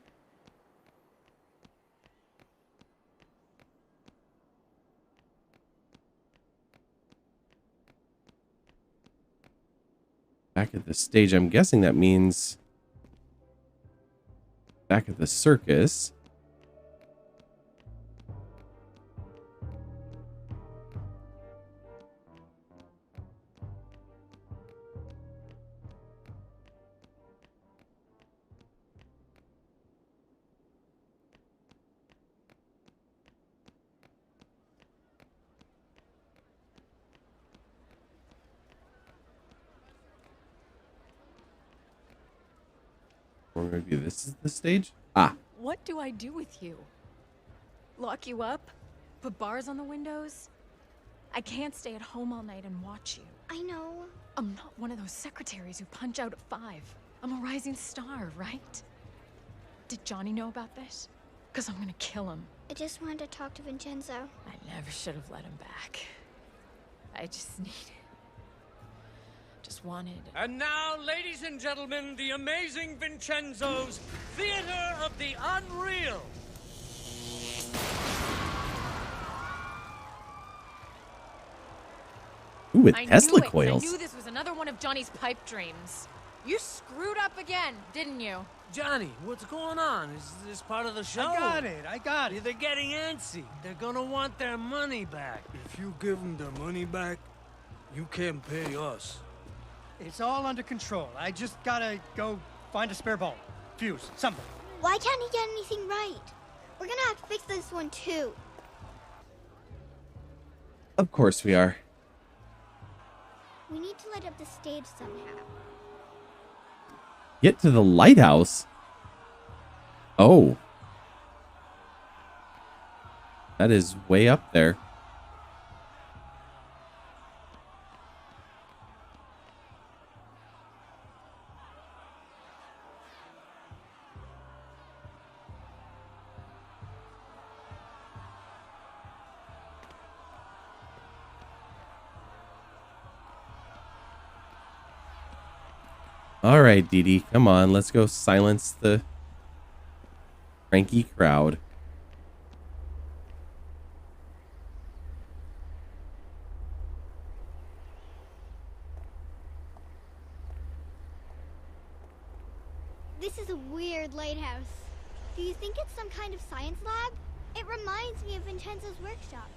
Back at the stage, I'm guessing that means back at the circus. Or maybe this is the stage? Ah, What do I do with you? Lock you up? Put bars on the windows? I can't stay at home all night and watch you. I know. I'm not one of those secretaries who punch out at 5. I'm a rising star, right? Did Johnny know about this? Because I'm gonna kill him. I just wanted to talk to Vincenzo. I never should have let him back. I just wanted... And now, ladies and gentlemen, the amazing Vincenzo's Theater of the Unreal. ooh, with I Tesla knew it. coils. I knew this was another one of Johnny's pipe dreams. You screwed up again, didn't you? Johnny, what's going on? Is this part of the show? I got it. They're getting antsy. They're gonna want their money back. If you give them their money back, you can't pay us. It's all under control. I just gotta go find a spare bulb, fuse, something. Why can't he get anything right? We're gonna have to fix this one too. Of course we are. We need to light up the stage somehow. Get to the lighthouse. Oh. That is way up there. All right, Didi, come on. Let's go silence the cranky crowd. This is a weird lighthouse. Do you think it's some kind of science lab? It reminds me of Vincenzo's workshop.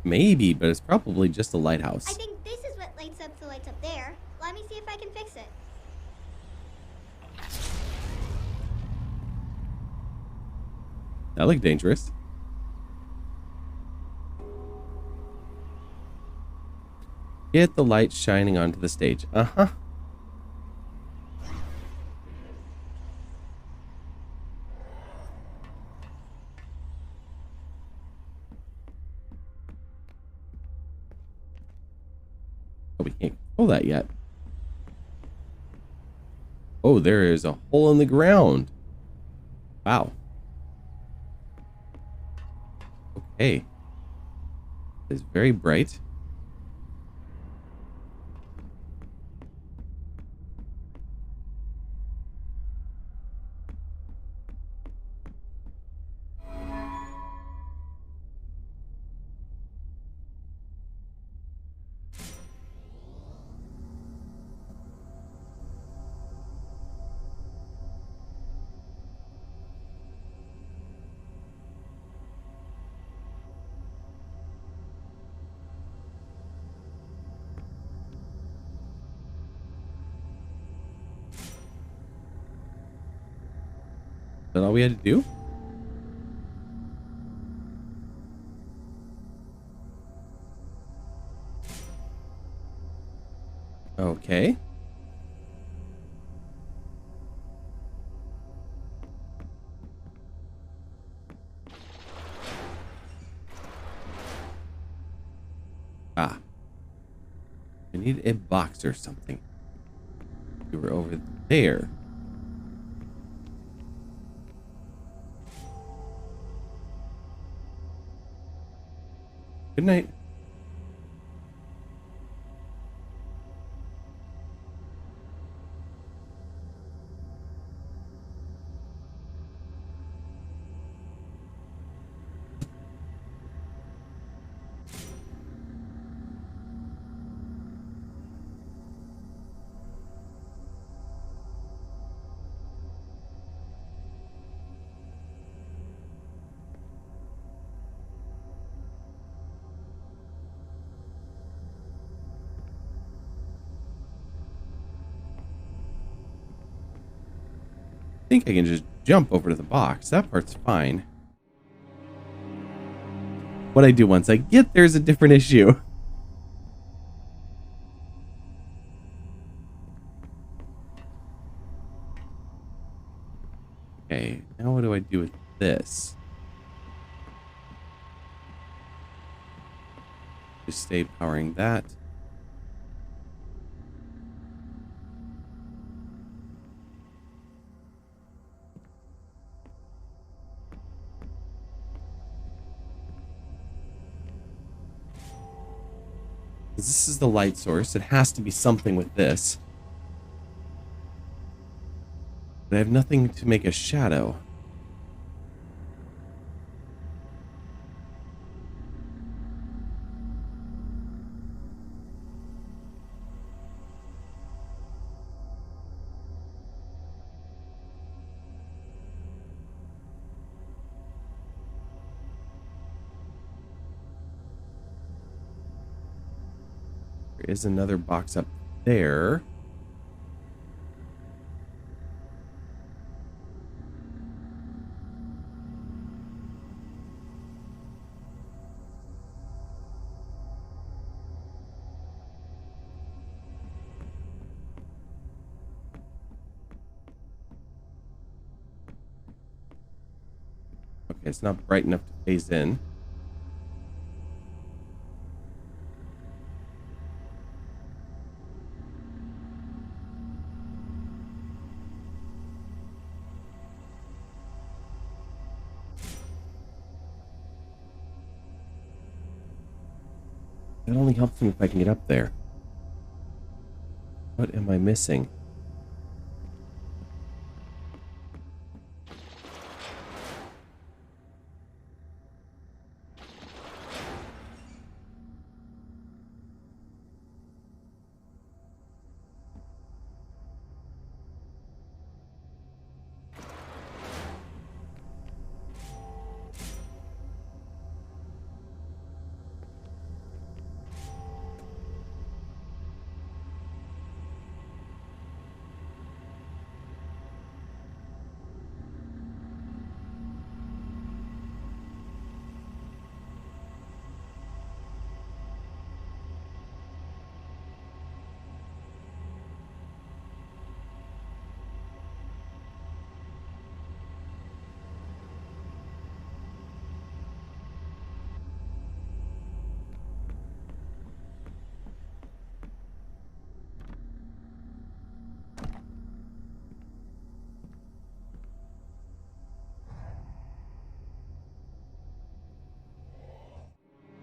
Maybe, but it's probably just a lighthouse. I think this is what lights up the lights up there. Let me see if I can fix it. That looked dangerous. Get the light shining onto the stage. Uh-huh. Oh, we can't control that yet. Oh, there is a hole in the ground. Wow. Okay. It's very bright. Is that all we had to do? Okay. Ah. I need a box or something. You were over there. Good night. I think I can just jump over to the box. That part's fine. What I do once I get there is a different issue. Okay, now what do I do with this? Just stay powering that. This is the light source. It has to be something with this. But I have nothing to make a shadow. There is another box up there. Okay, it's not bright enough to phase in. It only helps me if I can get up there. What am I missing?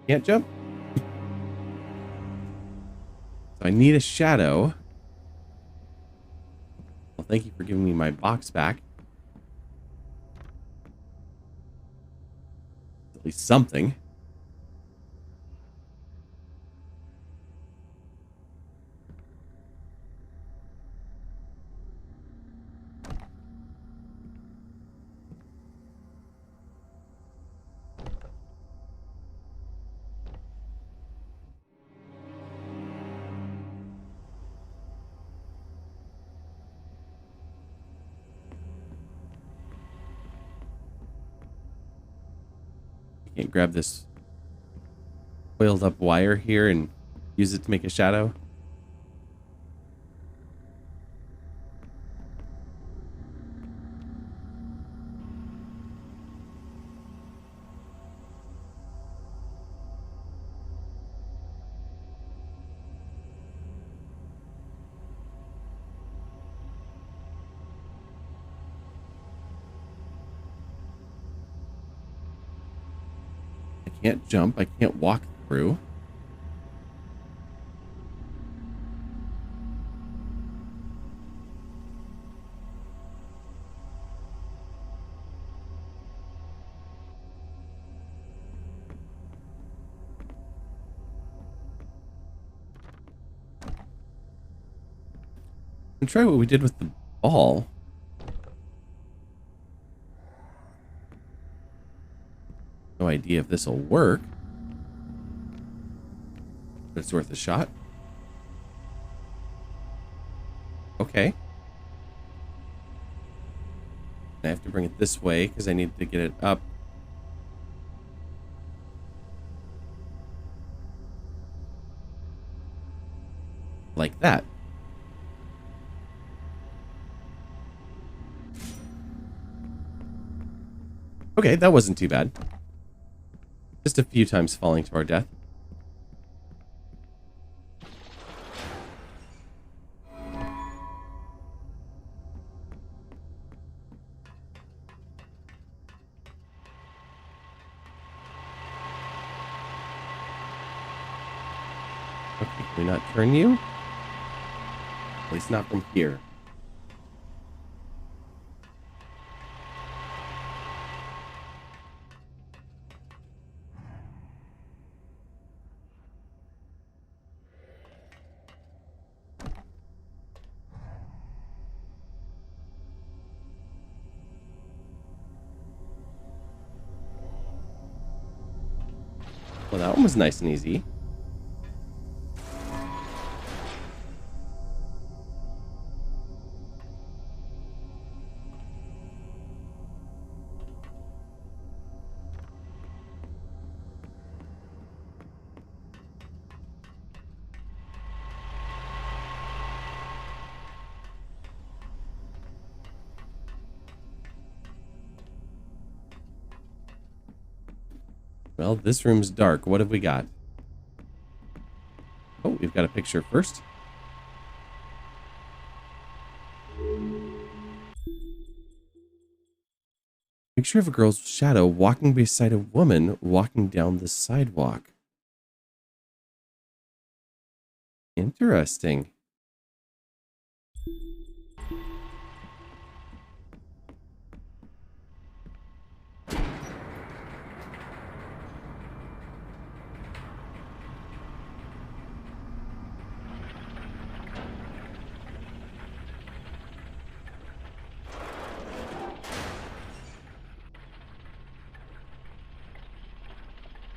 Can't jump. So I need a shadow. Well, thank you for giving me my box back. At least something. Can't grab this coiled up wire here and use it to make a shadow. I can't jump. I can't walk through. And try what we did with the ball. No idea if this will work, but it's worth a shot. Okay. I have to bring it this way because I need to get it up. Like that. Okay, that wasn't too bad. Just a few times falling to our death. Okay, can we not turn you? At least not from here. Well, that one was nice and easy. Well, this room's dark. What have we got? Oh, we've got a picture first. Picture of a girl's shadow walking beside a woman walking down the sidewalk. Interesting.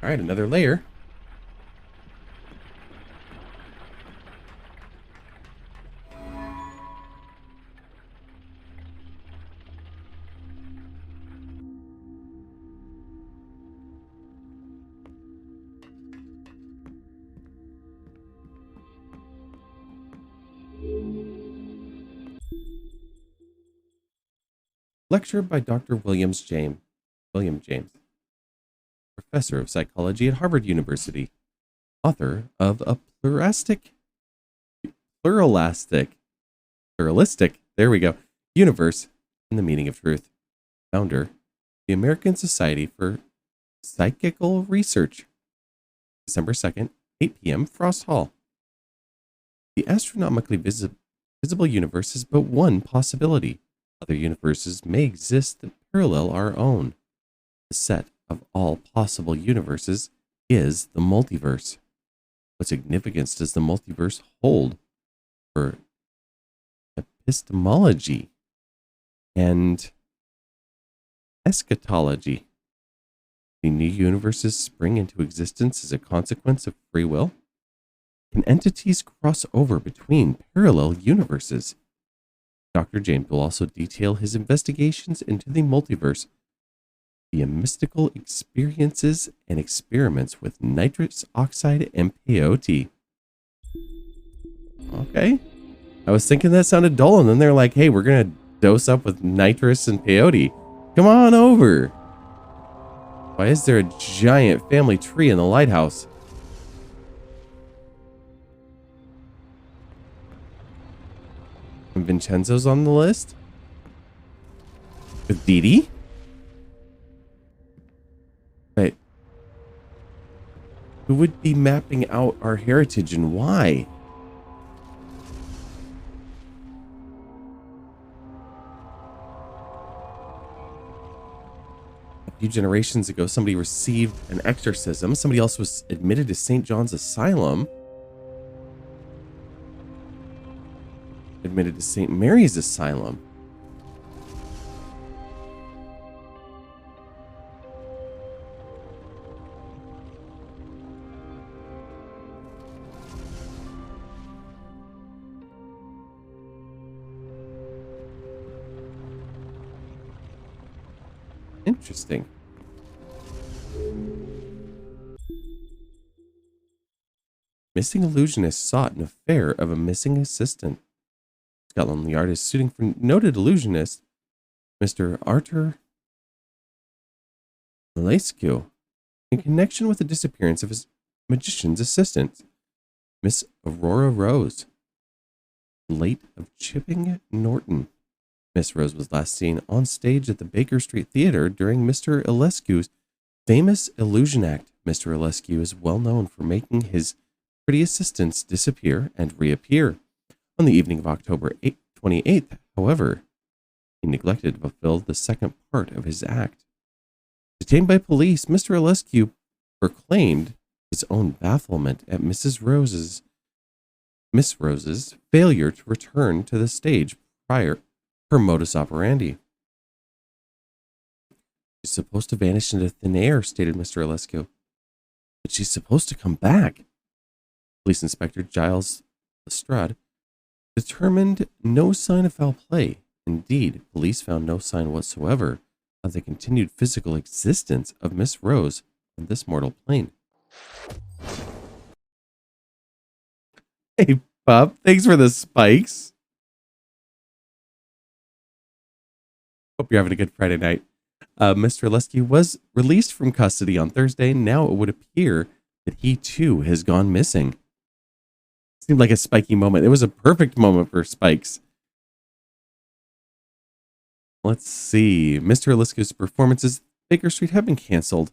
All right, another layer. Lecture by Dr. William James, professor of psychology at Harvard University, author of a pluralistic, there we go, universe in the meaning of truth, founder, the American Society for Psychical Research. December 2nd, 8 p.m., Frost Hall. The astronomically visible universe is but one possibility. Other universes may exist that parallel our own. The set of all possible universes is the multiverse. What significance does the multiverse hold for epistemology and eschatology? Do new universes spring into existence as a consequence of free will? Can entities cross over between parallel universes? Dr. James will also detail his investigations into the multiverse via mystical experiences and experiments with nitrous oxide and peyote. Okay. I was thinking that sounded dull, and then they're like, hey, we're going to dose up with nitrous and peyote. Come on over. Why is there a giant family tree in the lighthouse? And Vincenzo's on the list? With Didi? Wait. Who would be mapping out our heritage and why? A few generations ago, somebody received an exorcism. Somebody else was admitted to St. John's Asylum. Admitted to St. Mary's Asylum. Interesting. Missing illusionist sought an affair of a missing assistant. Scotland Yard is suing for noted illusionist Mr. Arthur Lescu in connection with the disappearance of his magician's assistant, Miss Aurora Rose, late of Chipping Norton. Miss Rose was last seen on stage at the Baker Street Theater during Mr. Ilescu's famous illusion act. Mr. Ilescu is well known for making his pretty assistants disappear and reappear. On the evening of October 28th, however, he neglected to fulfill the second part of his act. Detained by police, Mr. Ilescu proclaimed his own bafflement at Miss Rose's failure to return to the stage prior her modus operandi. She's supposed to vanish into thin air, stated Mr. Ilescu. But she's supposed to come back. Police Inspector Giles Lestrade determined no sign of foul play. Indeed, police found no sign whatsoever of the continued physical existence of Miss Rose on this mortal plane. Hey, pup, thanks for the spikes. Hope you're having a good Friday night. Mr. Lesky was released from custody on Thursday. Now it would appear that he too has gone missing. Seemed like a spiky moment. It was a perfect moment for spikes. Let's see. Mr. Lescu's performances at Baker Street have been canceled.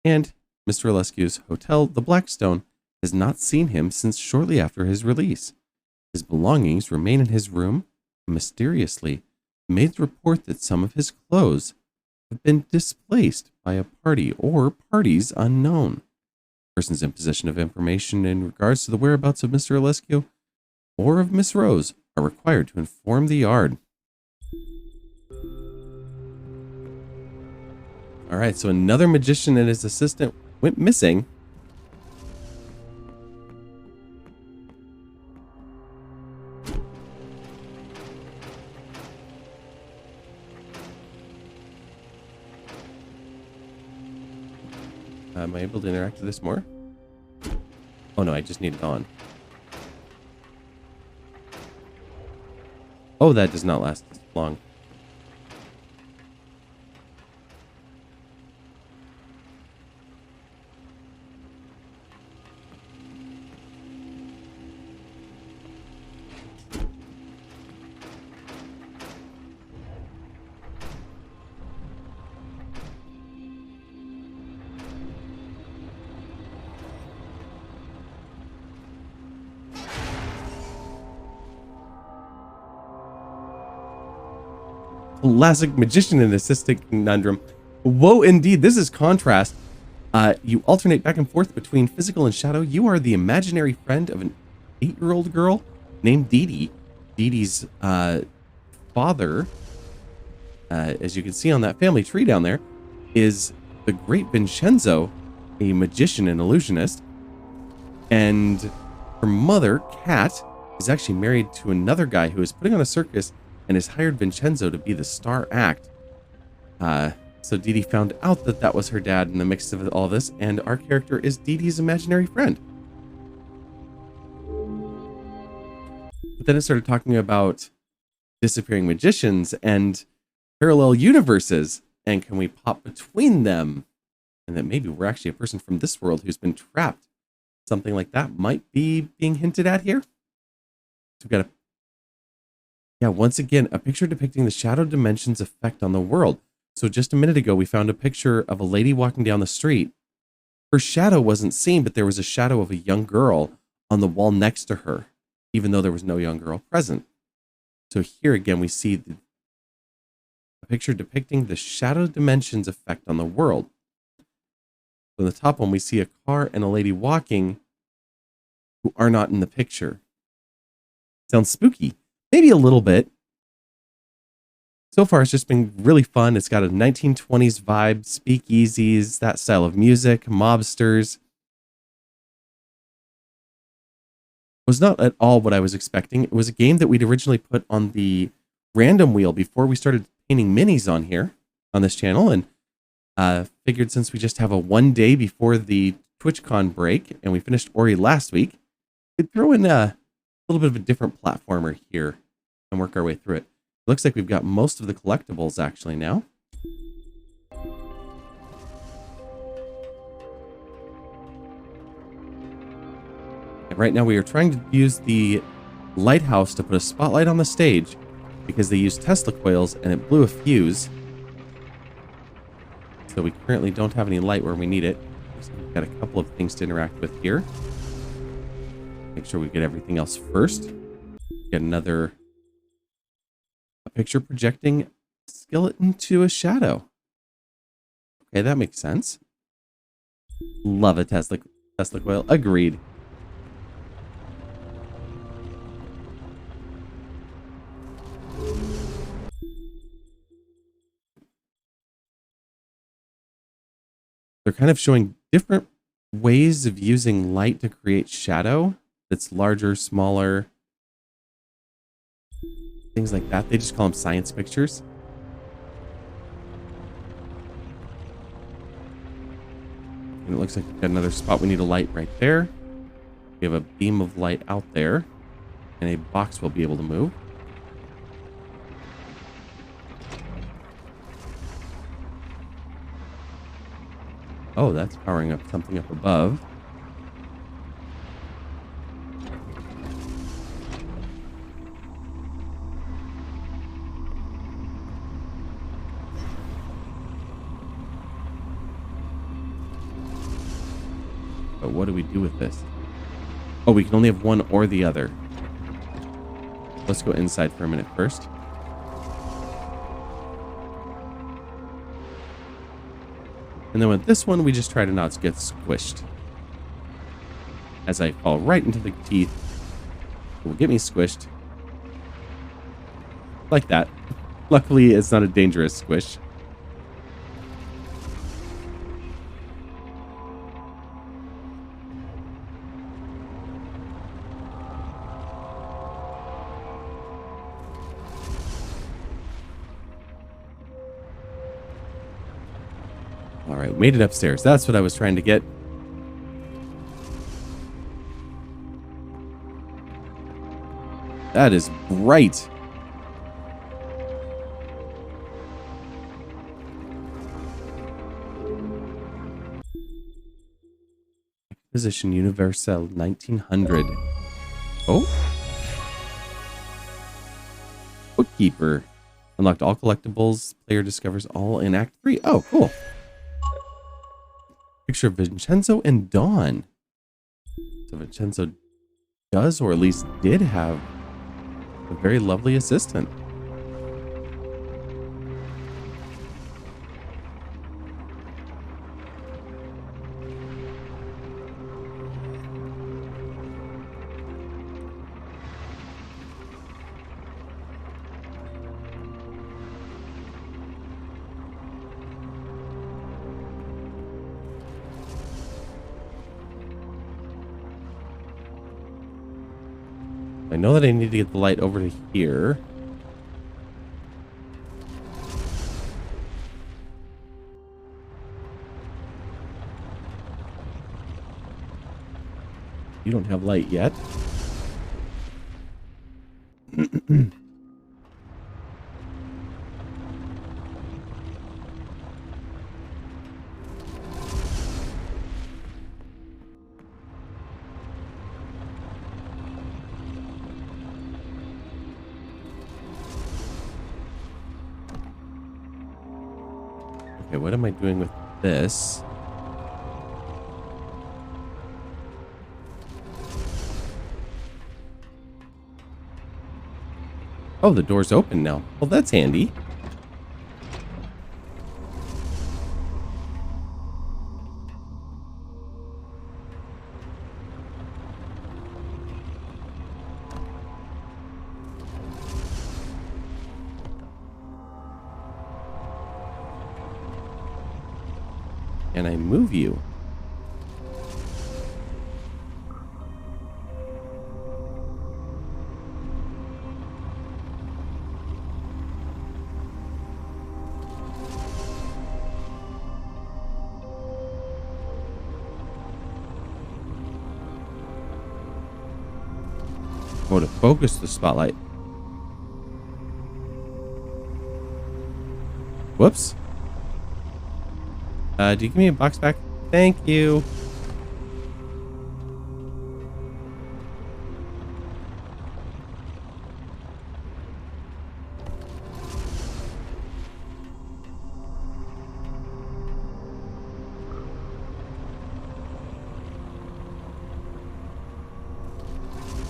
And Mr. Lescu's hotel, the Blackstone, has not seen him since shortly after his release. His belongings remain in his room. Mysteriously, maids report that some of his clothes have been displaced by a party or parties unknown. Persons in possession of information in regards to the whereabouts of Mr. Lescu or of Miss Rose are required to inform the yard. All right, so another magician and his assistant went missing. Am I able to interact with this more? Oh no, I just need it on. Oh, that does not last long. classic magician and assistant conundrum. Whoa, indeed. This is contrast. You alternate back and forth between physical and shadow. You are the imaginary friend of an 8-year-old girl named Didi. Didi's father, as you can see on that family tree down there, is the great Vincenzo, a magician and illusionist. And her mother, Kat, is actually married to another guy who is putting on a circus and has hired Vincenzo to be the star act. So Didi found out that that was her dad in the mix of all this, and our character is Didi's imaginary friend. But then it started talking about disappearing magicians and parallel universes, and can we pop between them? And that maybe we're actually a person from this world who's been trapped. Something like that might be being hinted at here. So we've got once again, a picture depicting the shadow dimensions effect on the world. So just a minute ago, we found a picture of a lady walking down the street. Her shadow wasn't seen, but there was a shadow of a young girl on the wall next to her, even though there was no young girl present. So here again, we see a picture depicting the shadow dimensions effect on the world. So in the top one, we see a car and a lady walking who are not in the picture. Sounds spooky. Maybe a little bit. So far, it's just been really fun. It's got a 1920s vibe, speakeasies, that style of music, mobsters. It was not at all what I was expecting. It was a game that we'd originally put on the random wheel before we started painting minis on here, on this channel, and figured since we just have a 1 day before the TwitchCon break, and we finished Ori last week, we'd throw in a little bit of a different platformer here and work our way through it. Looks like we've got most of the collectibles actually now. And right now we are trying to use the lighthouse to put a spotlight on the stage because they used Tesla coils and it blew a fuse. So we currently don't have any light where we need it. So we've got a couple of things to interact with here. Make sure we get everything else first. Get another picture projecting a skeleton to a shadow. Okay, that makes sense. Love a Tesla coil. Agreed. They're kind of showing different ways of using light to create shadow that's larger, smaller, things like that. They just call them science pictures. And it looks like we've got another spot we need a light right there. We have a beam of light out there, and a box will be able to move. Oh, that's powering up something up above. But what do we do with this? Oh, we can only have one or the other. Let's go inside for a minute first. And then with this one, we just try to not get squished. As I fall right into the teeth, it will get me squished. Like that. Luckily, it's not a dangerous squish. All right, made it upstairs. That's what I was trying to get. That is bright. Position Universal 1900. Oh. Bookkeeper. Unlocked all collectibles. Player discovers all in Act 3. Oh, cool. Picture of Vincenzo and Dawn. So Vincenzo does, or at least did have, a very lovely assistant. I know that I need to get the light over to here. You don't have light yet. Okay, what am I doing with this? Oh, the door's open now. Well, that's handy. Can I move you? Oh, to focus the spotlight. Whoops. Do you give me a box back? Thank you.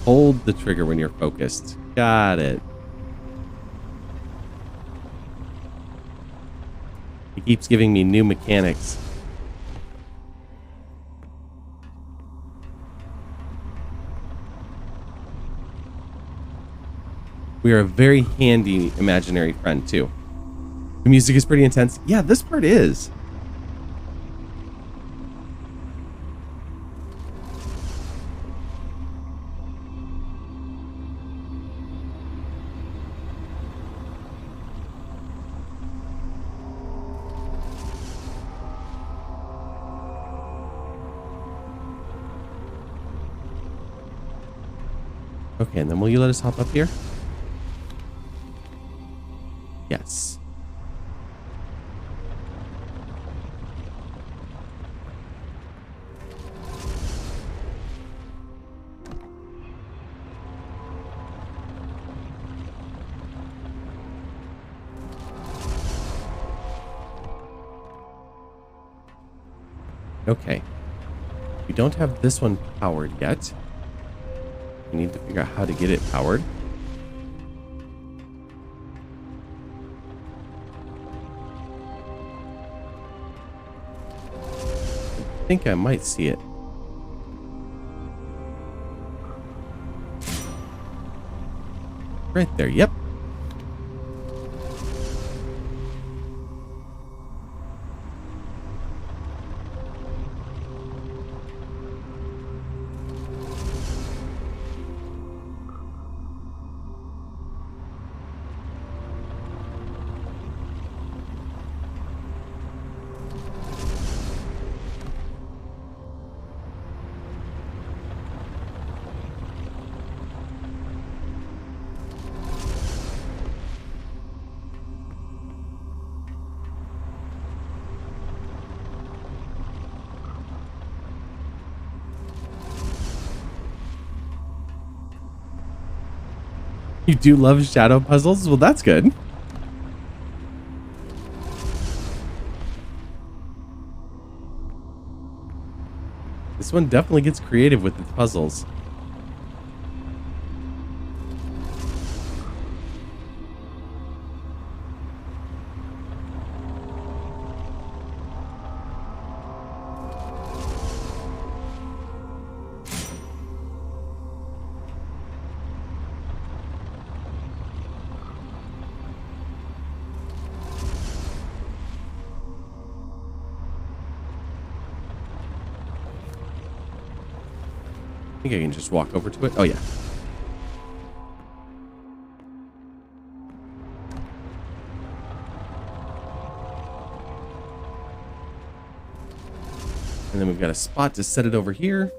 Hold the trigger when you're focused. Got it. It keeps giving me new mechanics. We are a very handy imaginary friend, too. The music is pretty intense. Yeah, this part is. Okay, and then will you let us hop up here? Yes. Okay. We don't have this one powered yet. We need to figure out how to get it powered. I think I might see it. Right there, yep. You do love shadow puzzles? Well, that's good. This one definitely gets creative with its puzzles. I think I can just walk over to it. Oh, yeah. And then we've got a spot to set it over here.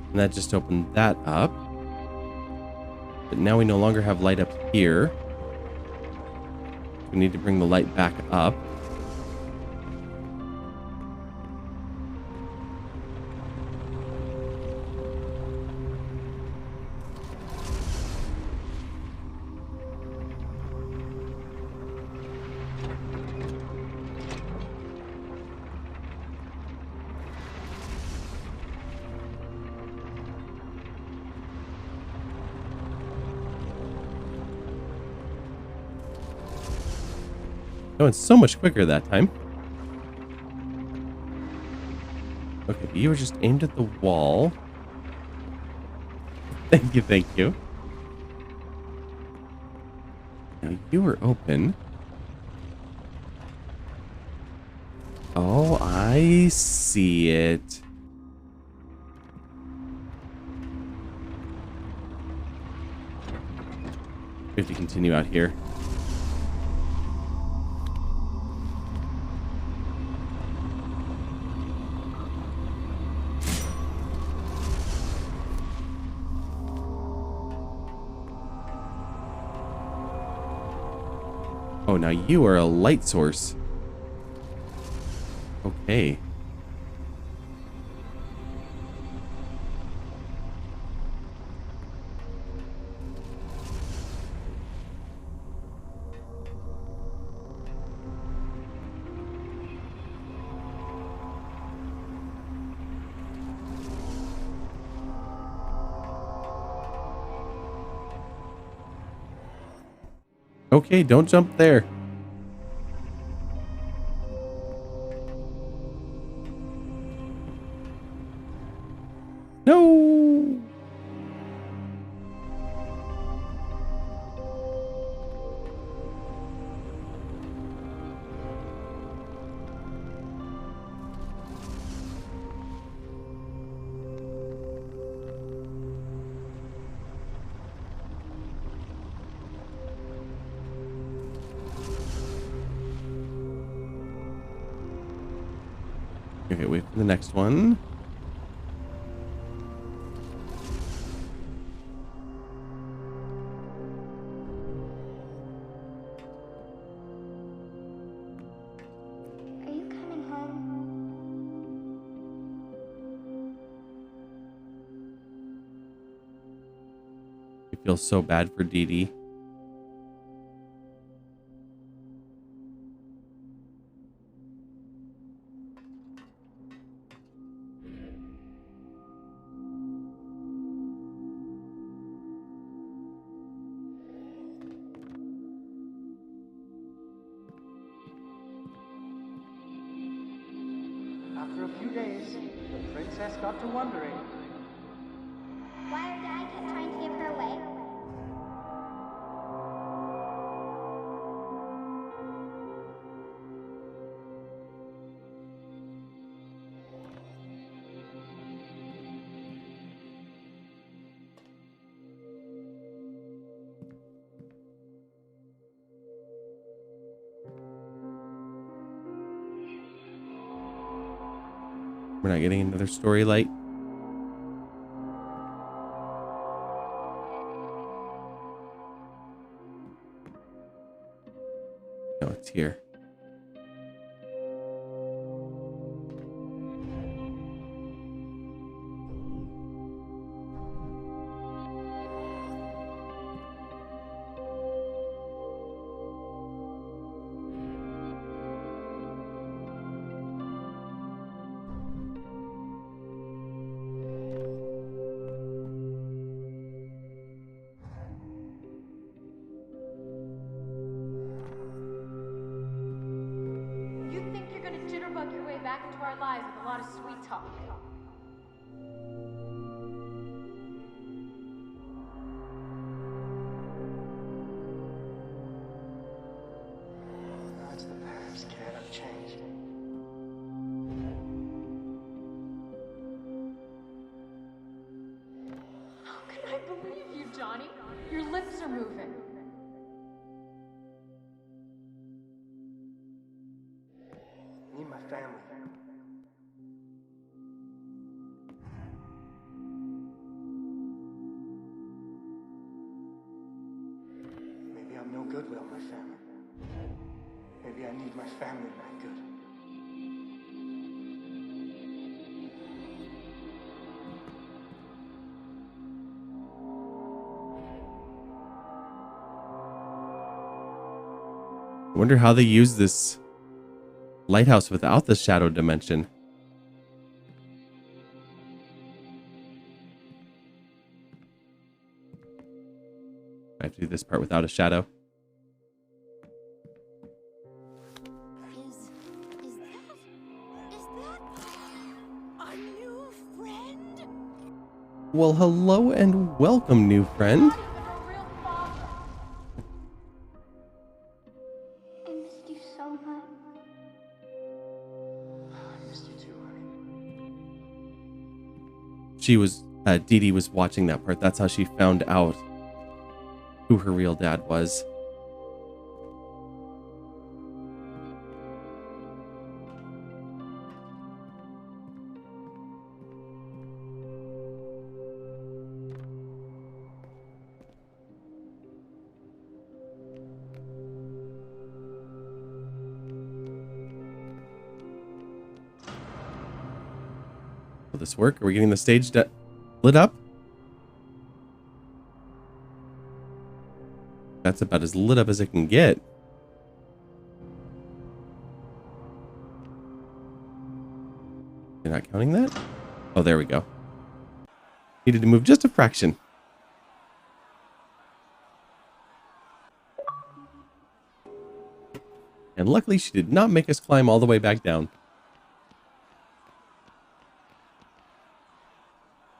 And that just opened that up. But now we no longer have light up here. We need to bring the light back up. Going so much quicker that time. Okay, you were just aimed at the wall. Thank you, thank you. Now you were open. Oh, I see it. We have to continue out here. Oh, now you are a light source. Okay. Okay, don't jump there. No. Okay, wait for the next one. Are you coming home? I feel so bad for Didi. After a few days, the princess got to wondering. Why our dad kept trying to give her away? We're not getting another story light. No, it's here. You think you're gonna jitterbug your way back into our lives with a lot of sweet talk? That's the past, kid. I've changed. How can I believe you, Johnny? Your lips are moving. goodwill, my family. Maybe I need my family back good. I wonder how they use this lighthouse without the shadow dimension. I have to do this part without a shadow. Is that a new friend? Well, hello and welcome, new friend. I missed you so much. I missed you too, honey. She was, Didi was watching that part. That's how she found out who her real dad was. Will this work? Are we getting the stage lit up? That's about as lit up as it can get. You're not counting that? Oh, there we go. Needed to move just a fraction. And luckily she did not make us climb all the way back down.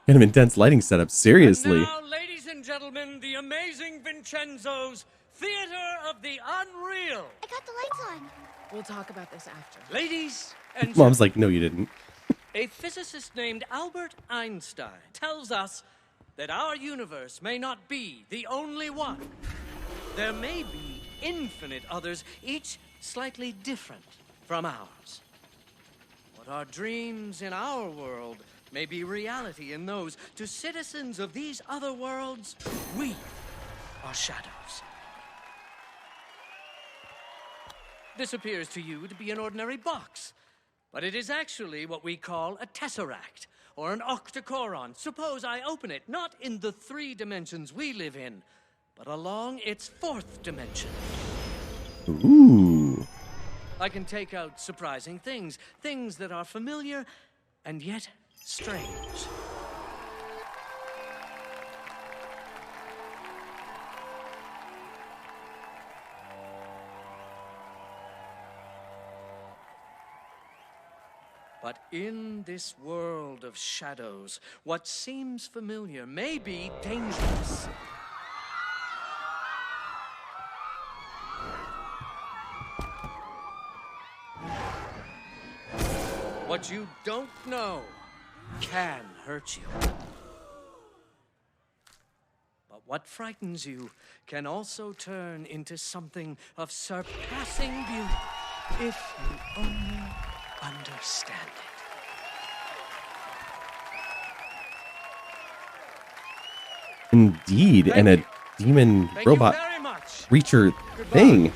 Kind of intense lighting setup, seriously. And now, ladies and gentlemen, the amazing Vincenzo's Theater of the Unreal. I got the lights on. We'll talk about this after. Ladies and Mom's like, no, you didn't. a physicist named Albert Einstein tells us that our universe may not be the only one. There may be infinite others, each slightly different from ours. What are dreams in our world may be reality in those. To citizens of these other worlds, we are shadows. This appears to you to be an ordinary box, but it is actually what we call a tesseract, or an octocoron. Suppose I open it, not in the 3 dimensions we live in, but along its 4th dimension. Ooh. I can take out surprising things, things that are familiar and yet strange. But in this world of shadows, what seems familiar may be dangerous. What you don't know can hurt you. But what frightens you can also turn into something of surpassing beauty if you only understand it. Indeed, and a demon Thank robot you very much. creature Goodbye. thing.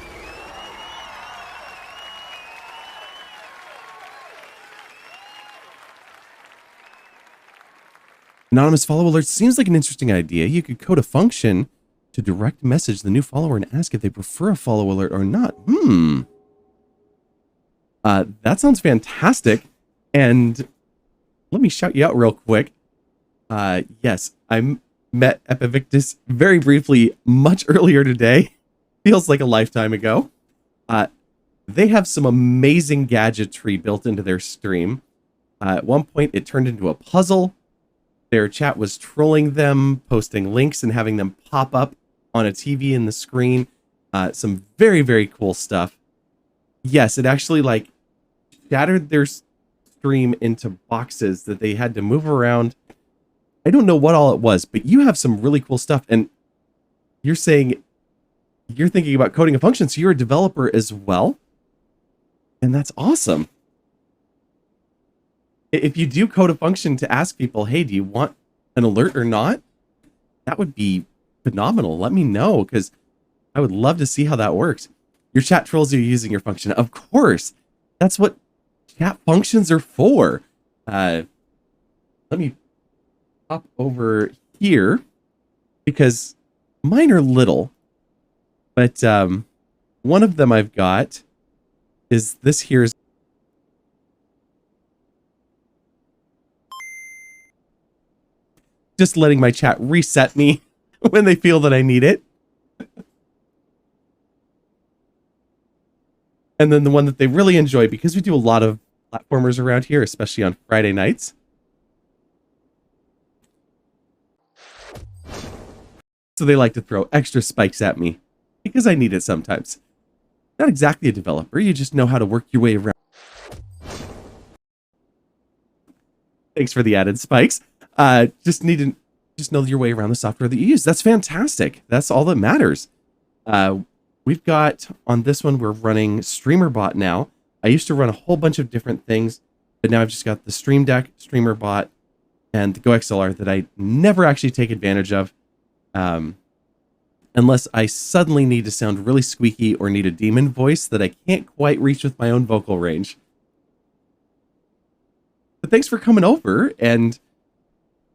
Anonymous follow alert seems like an interesting idea. You could code a function to direct message the new follower and ask if they prefer a follow alert or not. That sounds fantastic. And let me shout you out real quick. Yes, I met Epivictus very briefly much earlier today. Feels like a lifetime ago. They have some amazing gadgetry built into their stream. At one point, it turned into a puzzle. Their chat was trolling them, posting links and having them pop up on a TV in the screen. Some very, very cool stuff. Yes, it actually like shattered their stream into boxes that they had to move around. I don't know what all it was, but you have some really cool stuff. And you're saying you're thinking about coding a function, so you're a developer as well. And that's awesome. If you do code a function to ask people, hey, do you want an alert or not? That would be phenomenal. Let me know, because I would love to see how that works. Your chat trolls are using your function. Of course. That's what chat functions are for. Let me hop over here because mine are little. But one of them I've got is this here's just letting my chat reset me when they feel that I need it. And then the one that they really enjoy, because we do a lot of platformers around here, especially on Friday nights. So they like to throw extra spikes at me because I need it sometimes. Not exactly a developer, you just know how to work your way around. Thanks for the added spikes. Just know your way around the software that you use. That's fantastic. That's all that matters. We've got, on this one, we're running StreamerBot now. I used to run a whole bunch of different things, but now I've just got the Stream Deck, StreamerBot, and the GoXLR that I never actually take advantage of. Unless I suddenly need to sound really squeaky or need a demon voice that I can't quite reach with my own vocal range. But thanks for coming over, and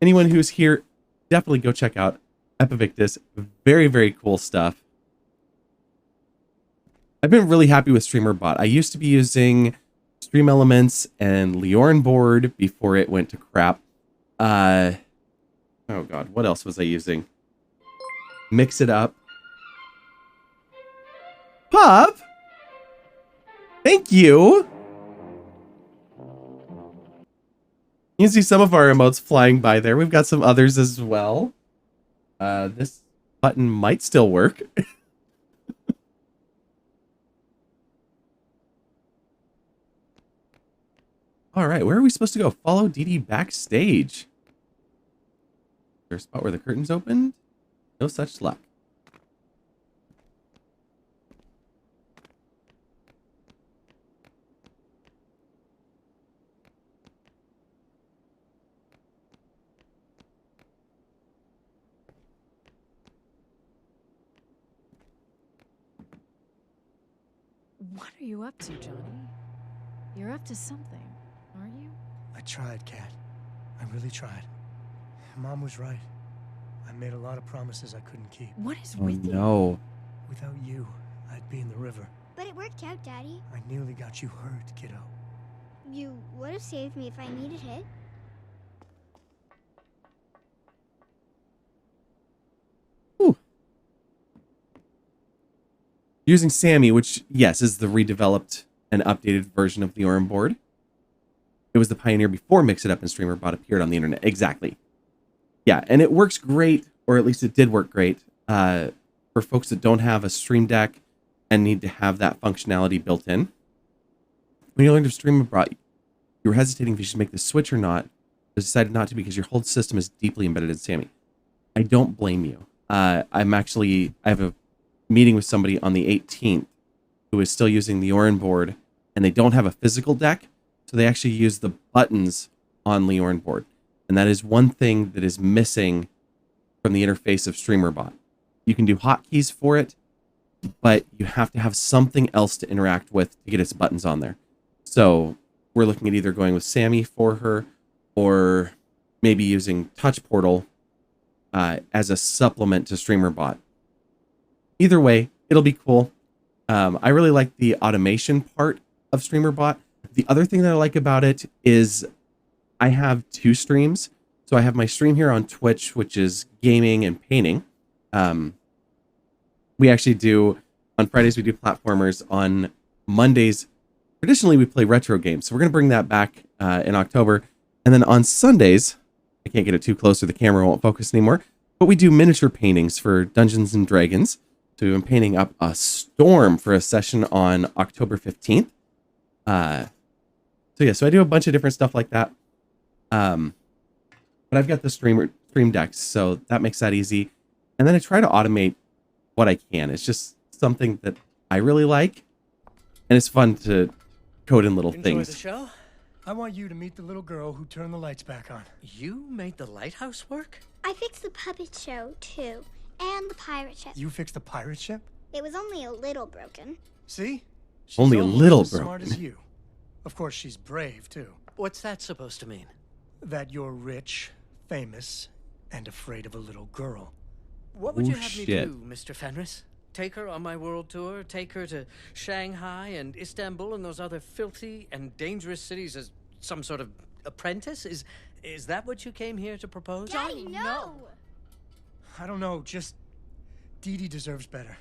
anyone who's here, definitely go check out Epivictus. Very, very cool stuff. I've been really happy with StreamerBot. I used to be using Stream Elements and Leorn board before it went to crap. Oh god, what else was I using? Mix It Up. Pup! Thank you! You can see some of our emotes flying by there. We've got some others as well. This button might still work. All right, where are we supposed to go? Follow Didi backstage. Is there a spot where the curtains opened? No such luck. What are you up to, Johnny? You're up to something, aren't you? I tried, Kat. I really tried. Mom was right. I made a lot of promises I couldn't keep. What is Oh with you? no. Without you, I'd be in the river. But it worked out, Daddy. I nearly got you hurt, kiddo. You would have saved me if I needed it. Ooh. Using Sammy, which, yes, is the redeveloped and updated version of the Orem board. It was the pioneer before Mix It Up and StreamerBot appeared on the internet. Exactly. Yeah, and it works great, or at least it did work great, for folks that don't have a Stream Deck and need to have that functionality built in. When you learned of StreamerBot, you were hesitating if you should make the switch or not, but decided not to because your whole system is deeply embedded in Sammy. I don't blame you. I have a meeting with somebody on the 18th who is still using the Orem board, and they don't have a physical deck, so they actually use the buttons on the Orem board. And that is one thing that is missing from the interface of StreamerBot. You can do hotkeys for it, but you have to have something else to interact with to get its buttons on there. So we're looking at either going with Sammy for her or maybe using Touch Portal as a supplement to StreamerBot. Either way, it'll be cool. I really like the automation part of StreamerBot. The other thing that I like about it is I have two streams. So I have my stream here on Twitch, which is gaming and painting. We actually do, on Fridays, we do platformers. On Mondays, traditionally, we play retro games. So we're going to bring that back in October. And then on Sundays, I can't get it too close or the camera won't focus anymore, but we do miniature paintings for Dungeons and Dragons. So I'm painting up a storm for a session on October 15th. So I do a bunch of different stuff like that. But I've got the stream decks, so that makes that easy. And then I try to automate what I can. It's just something that I really like, and it's fun to code in little Enjoy things. the show? I want you to meet the little girl who turned the lights back on. You made the lighthouse work? I fixed the puppet show, too. And the pirate ship. You fixed the pirate ship? It was only a little broken. See? She's Only a almost little as smart broken. as you. Of course, she's brave, too. What's that supposed to mean? That you're rich, famous, and afraid of a little girl. What would Oh, you have me shit. do, Mr. Fenris? Take her on my world tour? Take her to Shanghai and Istanbul and those other filthy and dangerous cities as some sort of apprentice? Is that what you came here to propose? Daddy, no! I don't know, just... Didi deserves better.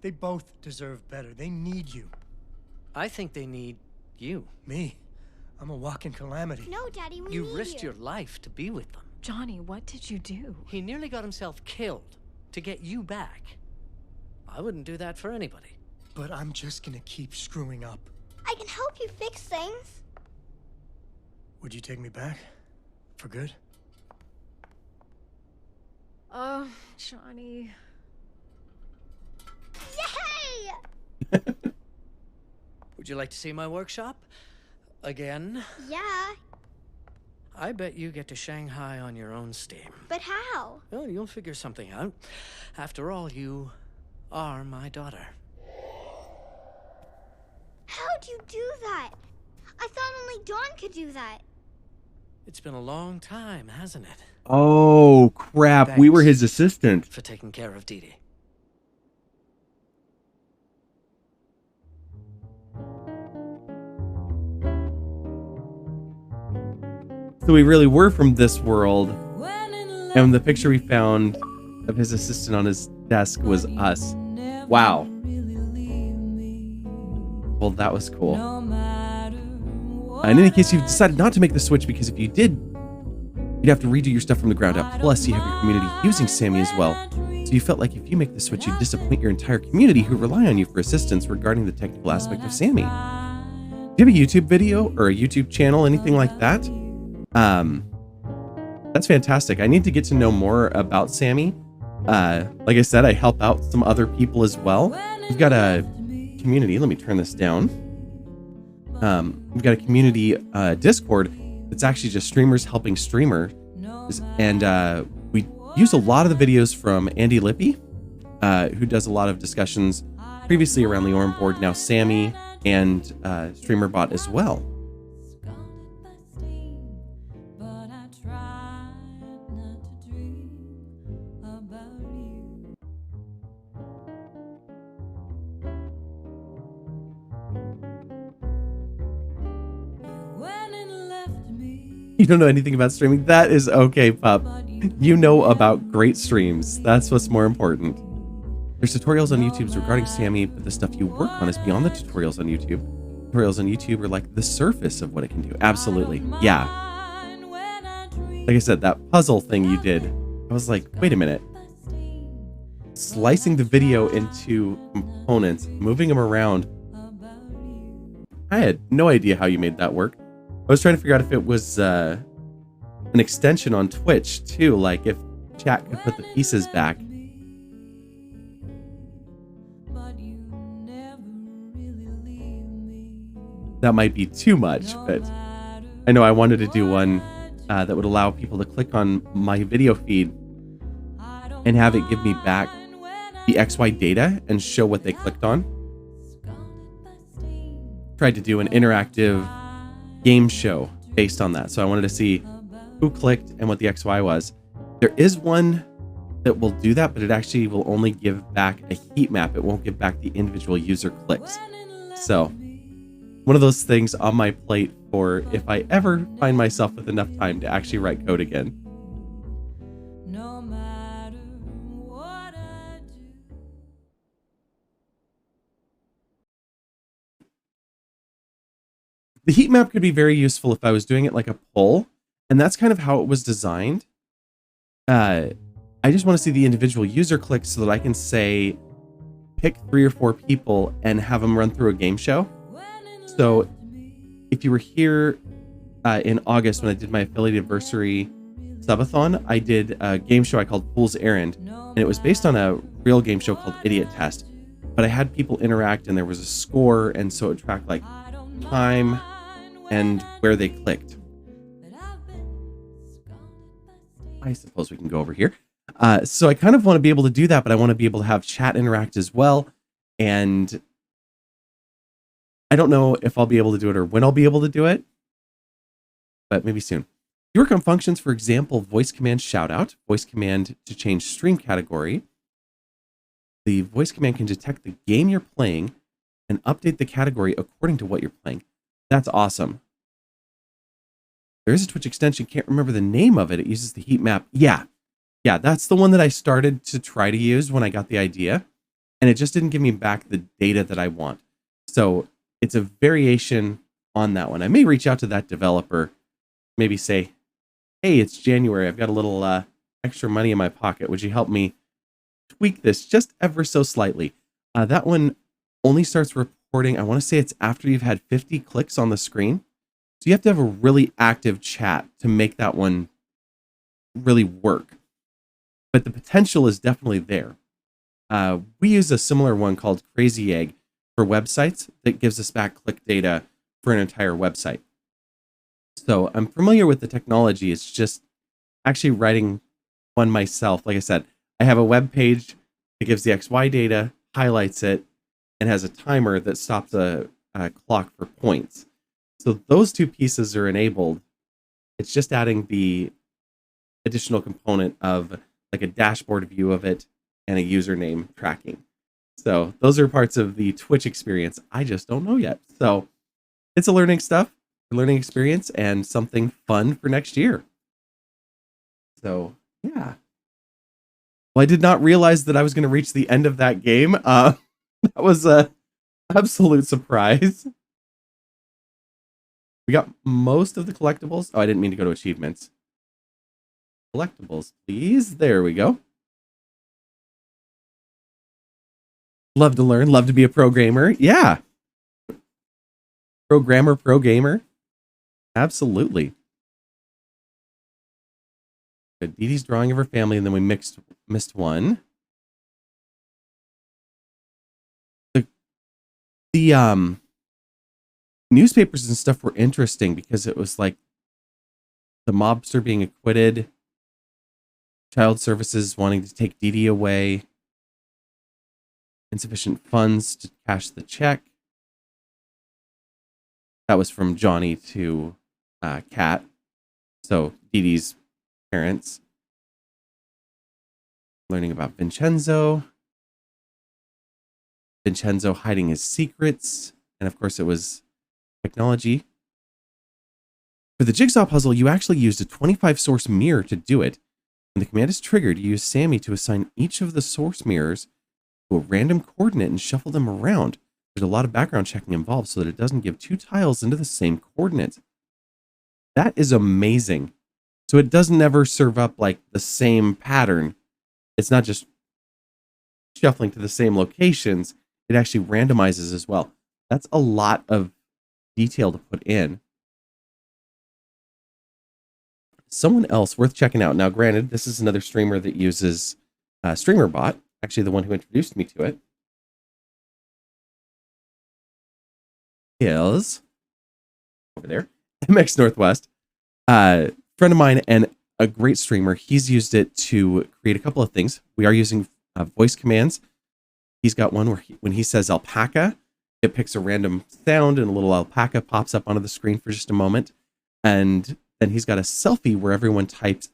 They both deserve better. They need you. I think they need you. Me? I'm a walking calamity. No, Daddy, we You need risked you. your life to be with them. Johnny, what did you do? He nearly got himself killed to get you back. I wouldn't do that for anybody. But I'm just gonna keep screwing up. I can help you fix things. Would you take me back? For good? Oh, Johnny. Yay! Would you like to see my workshop? Again? Yeah, I bet you get to Shanghai on your own steam. but how? Well, you'll figure something out. After all, you are my daughter. How'd you do that? I thought only Dawn could do that. It's been a long time, hasn't it? Oh, crap. We were Thanks. his assistant. For taking care of Didi. So we really were from this world. And the picture we found of his assistant on his desk was us. Wow. Well, that was cool. In any case, you've decided not to make the switch because if you did, you'd have to redo your stuff from the ground up. Plus, you have your community using Sammy as well. So you felt like if you make the switch, you'd disappoint your entire community who rely on you for assistance regarding the technical aspect of Sammy. Do you have a YouTube video or a YouTube channel, anything like that? That's fantastic. I need to get to know more about Sammy. Like I said, I help out some other people as well. We've got a community. Let me turn this down. We've got a community Discord that's actually just streamers helping streamers. And we use a lot of the videos from Andy Lippy, who does a lot of discussions previously around the Orm board, now Sammy and StreamerBot as well. You don't know anything about streaming? That is okay, pup. You know about great streams. That's what's more important. There's tutorials on YouTube regarding Sammy, but the stuff you work on is beyond the tutorials on YouTube. Tutorials on YouTube are like the surface of what it can do. Absolutely. Yeah. Like I said, that puzzle thing you did, I was like, wait a minute. Slicing the video into components, moving them around. I had no idea how you made that work. I was trying to figure out if it was an extension on Twitch too, like if chat could put the pieces back. That might be too much, but I know I wanted to do one that would allow people to click on my video feed and have it give me back the XY data and show what they clicked on. Tried to do an interactive game show based on that. So I wanted to see who clicked and what the XY was. There is one that will do that, but it actually will only give back a heat map. It won't give back the individual user clicks. So one of those things on my plate for if I ever find myself with enough time to actually write code again. The heat map could be very useful if I was doing it like a poll, and that's kind of how it was designed. I just want to see the individual user clicks so that I can say, pick 3 or 4 people and have them run through a game show. So if you were here in August when I did my affiliate anniversary subathon, I did a game show I called Fool's Errand, and it was based on a real game show called Idiot Test. But I had people interact and there was a score, and so it tracked like time and where they clicked. I suppose we can go over here. So I kind of want to be able to do that, but I want to be able to have chat interact as well. And I don't know if I'll be able to do it or when I'll be able to do it, but maybe soon. You work on functions, for example, voice command shoutout, voice command to change stream category. The voice command can detect the game you're playing and update the category according to what you're playing. That's awesome. There is a Twitch extension, can't remember the name of it. It uses the heat map. Yeah, that's the one that I started to try to use when I got the idea, and it just didn't give me back the data that I want. So it's a variation on that one. I may reach out to that developer, maybe say, hey, it's January. I've got a little extra money in my pocket. Would you help me tweak this just ever so slightly? That one only starts reporting, I want to say it's after you've had 50 clicks on the screen. So you have to have a really active chat to make that one really work. But the potential is definitely there. We use a similar one called Crazy Egg for websites that gives us back click data for an entire website. So I'm familiar with the technology. It's just actually writing one myself. Like I said, I have a web page that gives the XY data, highlights it, and has a timer that stops a clock for points. So those two pieces are enabled. It's just adding the additional component of like a dashboard view of it and a username tracking. So those are parts of the Twitch experience I just don't know yet. So it's a learning experience and something fun for next year. So yeah. Well, I did not realize that I was going to reach the end of that game. That was a absolute surprise. We got most of the collectibles. Oh, I didn't mean to go to achievements. Collectibles, please. There we go. Love to learn. Love to be a programmer. Yeah. Programmer, pro gamer. Absolutely. Didi's drawing of her family, and then we missed one. The newspapers and stuff were interesting because it was like the mobster being acquitted, child services wanting to take Didi away, insufficient funds to cash the check. That was from Johnny to Kat, so Didi's parents. Learning about Vincenzo hiding his secrets, and of course it was technology. For the jigsaw puzzle, you actually used a 25 source mirror to do it. When the command is triggered, you use Sammy to assign each of the source mirrors to a random coordinate and shuffle them around. There's a lot of background checking involved so that it doesn't give two tiles into the same coordinate. That is amazing. So it doesn't ever serve up like the same pattern. It's not just shuffling to the same locations. It actually randomizes as well. That's a lot of detail to put in. Someone else worth checking out. Now, granted, this is another streamer that uses StreamerBot, actually the one who introduced me to it. Is over there, MX Northwest. Friend of mine and a great streamer. He's used it to create a couple of things. We are using voice commands. He's got one where when he says alpaca, it picks a random sound and a little alpaca pops up onto the screen for just a moment. And then he's got a selfie where everyone types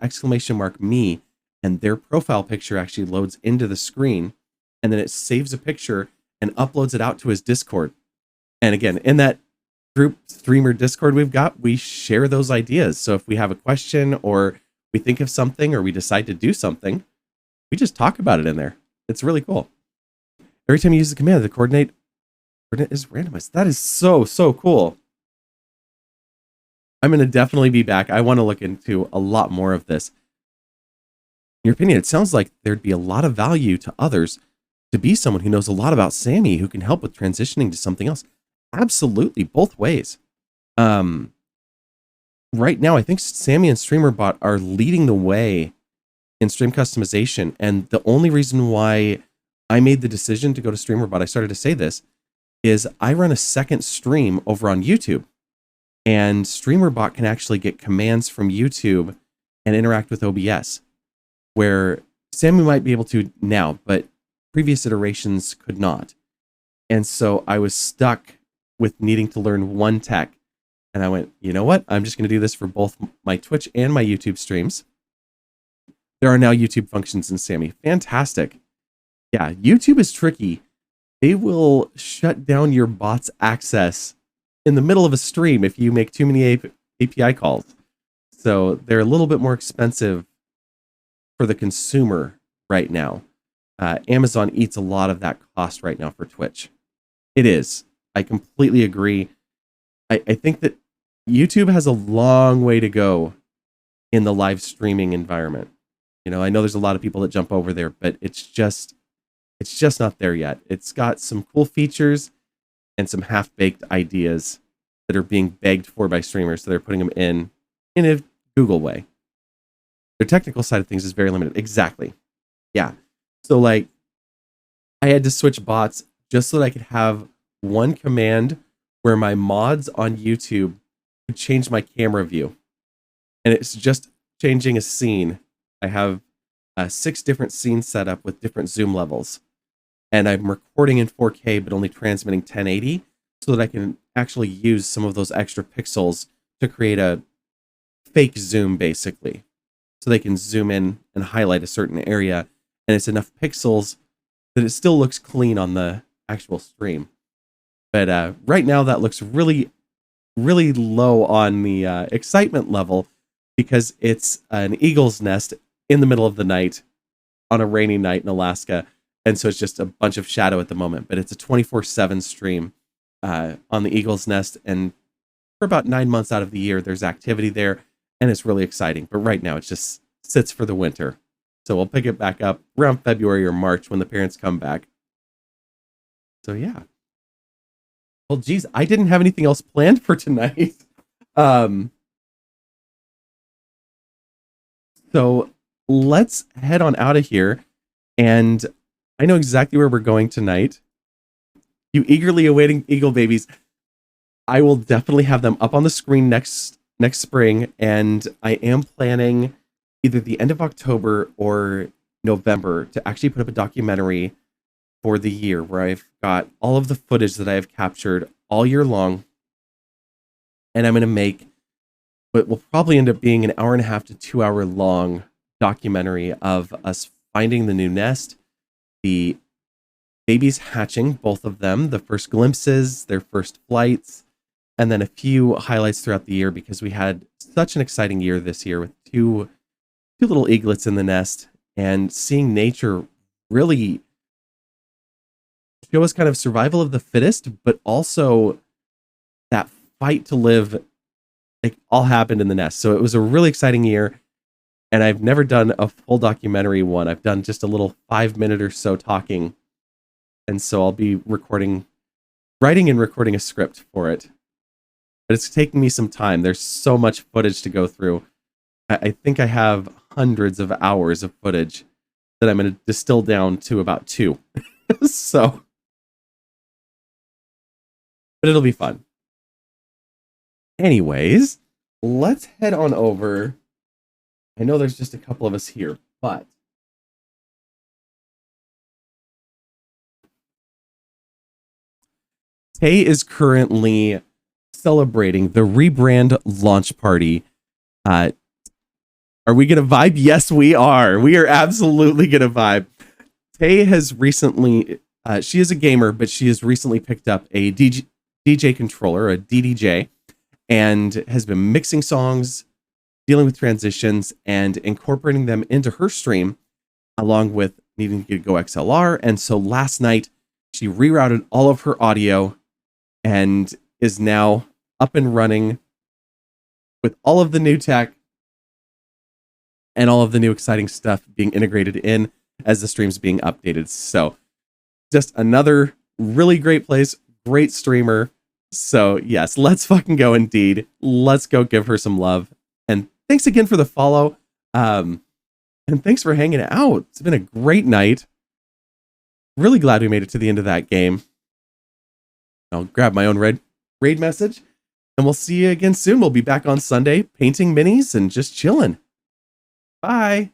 !me and their profile picture actually loads into the screen. And then it saves a picture and uploads it out to his Discord. And again, in that group streamer Discord we've got, we share those ideas. So if we have a question or we think of something or we decide to do something, we just talk about it in there. It's really cool. Every time you use the command, the coordinate is randomized. That is so cool. I'm going to definitely be back. I want to look into a lot more of this. In your opinion, it sounds like there'd be a lot of value to others to be someone who knows a lot about Sammy who can help with transitioning to something else. Absolutely, both ways. Right now, I think Sammy and StreamerBot are leading the way in stream customization. And the only reason why I made the decision to go to StreamerBot, I started to say this, is I run a second stream over on YouTube. And StreamerBot can actually get commands from YouTube and interact with OBS. Where Sammy might be able to now, but previous iterations could not. And so I was stuck with needing to learn one tech. And I went, you know what? I'm just going to do this for both my Twitch and my YouTube streams. There are now YouTube functions in Sammy. Fantastic. Yeah, YouTube is tricky. They will shut down your bot's access in the middle of a stream if you make too many API calls. So they're a little bit more expensive for the consumer right now. Amazon eats a lot of that cost right now for Twitch. It is. I completely agree. I think that YouTube has a long way to go in the live streaming environment. You know, I know there's a lot of people that jump over there, but it's just not there yet. It's got some cool features and some half-baked ideas that are being begged for by streamers, so they're putting them in a Google way. Their technical side of things is very limited. Exactly. Yeah. So like, I had to switch bots just so that I could have one command where my mods on YouTube could change my camera view. And it's just changing a scene. I have 6 different scenes set up with different zoom levels. And I'm recording in 4K, but only transmitting 1080 so that I can actually use some of those extra pixels to create a fake zoom, basically. So they can zoom in and highlight a certain area, and it's enough pixels that it still looks clean on the actual stream. But right now that looks really, really low on the excitement level because it's an eagle's nest in the middle of the night on a rainy night in Alaska. And so it's just a bunch of shadow at the moment, but it's a 24/7 stream on the eagle's nest. And for about 9 months out of the year, there's activity there and it's really exciting. But right now it just sits for the winter. So we'll pick it back up around February or March when the parents come back. So yeah. Well, geez, I didn't have anything else planned for tonight. So let's head on out of here. And I know exactly where we're going tonight. You eagerly awaiting eagle babies. I will definitely have them up on the screen next spring. And I am planning either the end of October or November to actually put up a documentary for the year where I've got all of the footage that I have captured all year long. And I'm going to make what will probably end up being an 1.5 to 2 hour long documentary of us finding the new nest, the babies hatching, both of them, the first glimpses, their first flights, and then a few highlights throughout the year because we had such an exciting year this year with two little eaglets in the nest and seeing nature really show us kind of survival of the fittest, but also that fight to live. It all happened in the nest. So it was a really exciting year. And I've never done a full documentary one. I've done just a little 5-minute or so talking. And so I'll be writing and recording a script for it. But it's taking me some time. There's so much footage to go through. I think I have hundreds of hours of footage that I'm going to distill down to about 2. So, but it'll be fun. Anyways, let's head on over. I know there's just a couple of us here, but Tay is currently celebrating the rebrand launch party. Are we going to vibe? Yes, we are. We are absolutely going to vibe. Tay has recently, she is a gamer, but she has recently picked up a DJ controller, a DDJ, and has been mixing songs, dealing with transitions, and incorporating them into her stream, along with needing to go XLR. And so last night, she rerouted all of her audio and is now up and running with all of the new tech and all of the new exciting stuff being integrated in as the stream's being updated. So just another really great place, great streamer. So yes, let's fucking go indeed. Let's go give her some love. And thanks again for the follow. And thanks for hanging out. It's been a great night. Really glad we made it to the end of that game. I'll grab my own raid message and we'll see you again soon. We'll be back on Sunday painting minis and just chilling. Bye.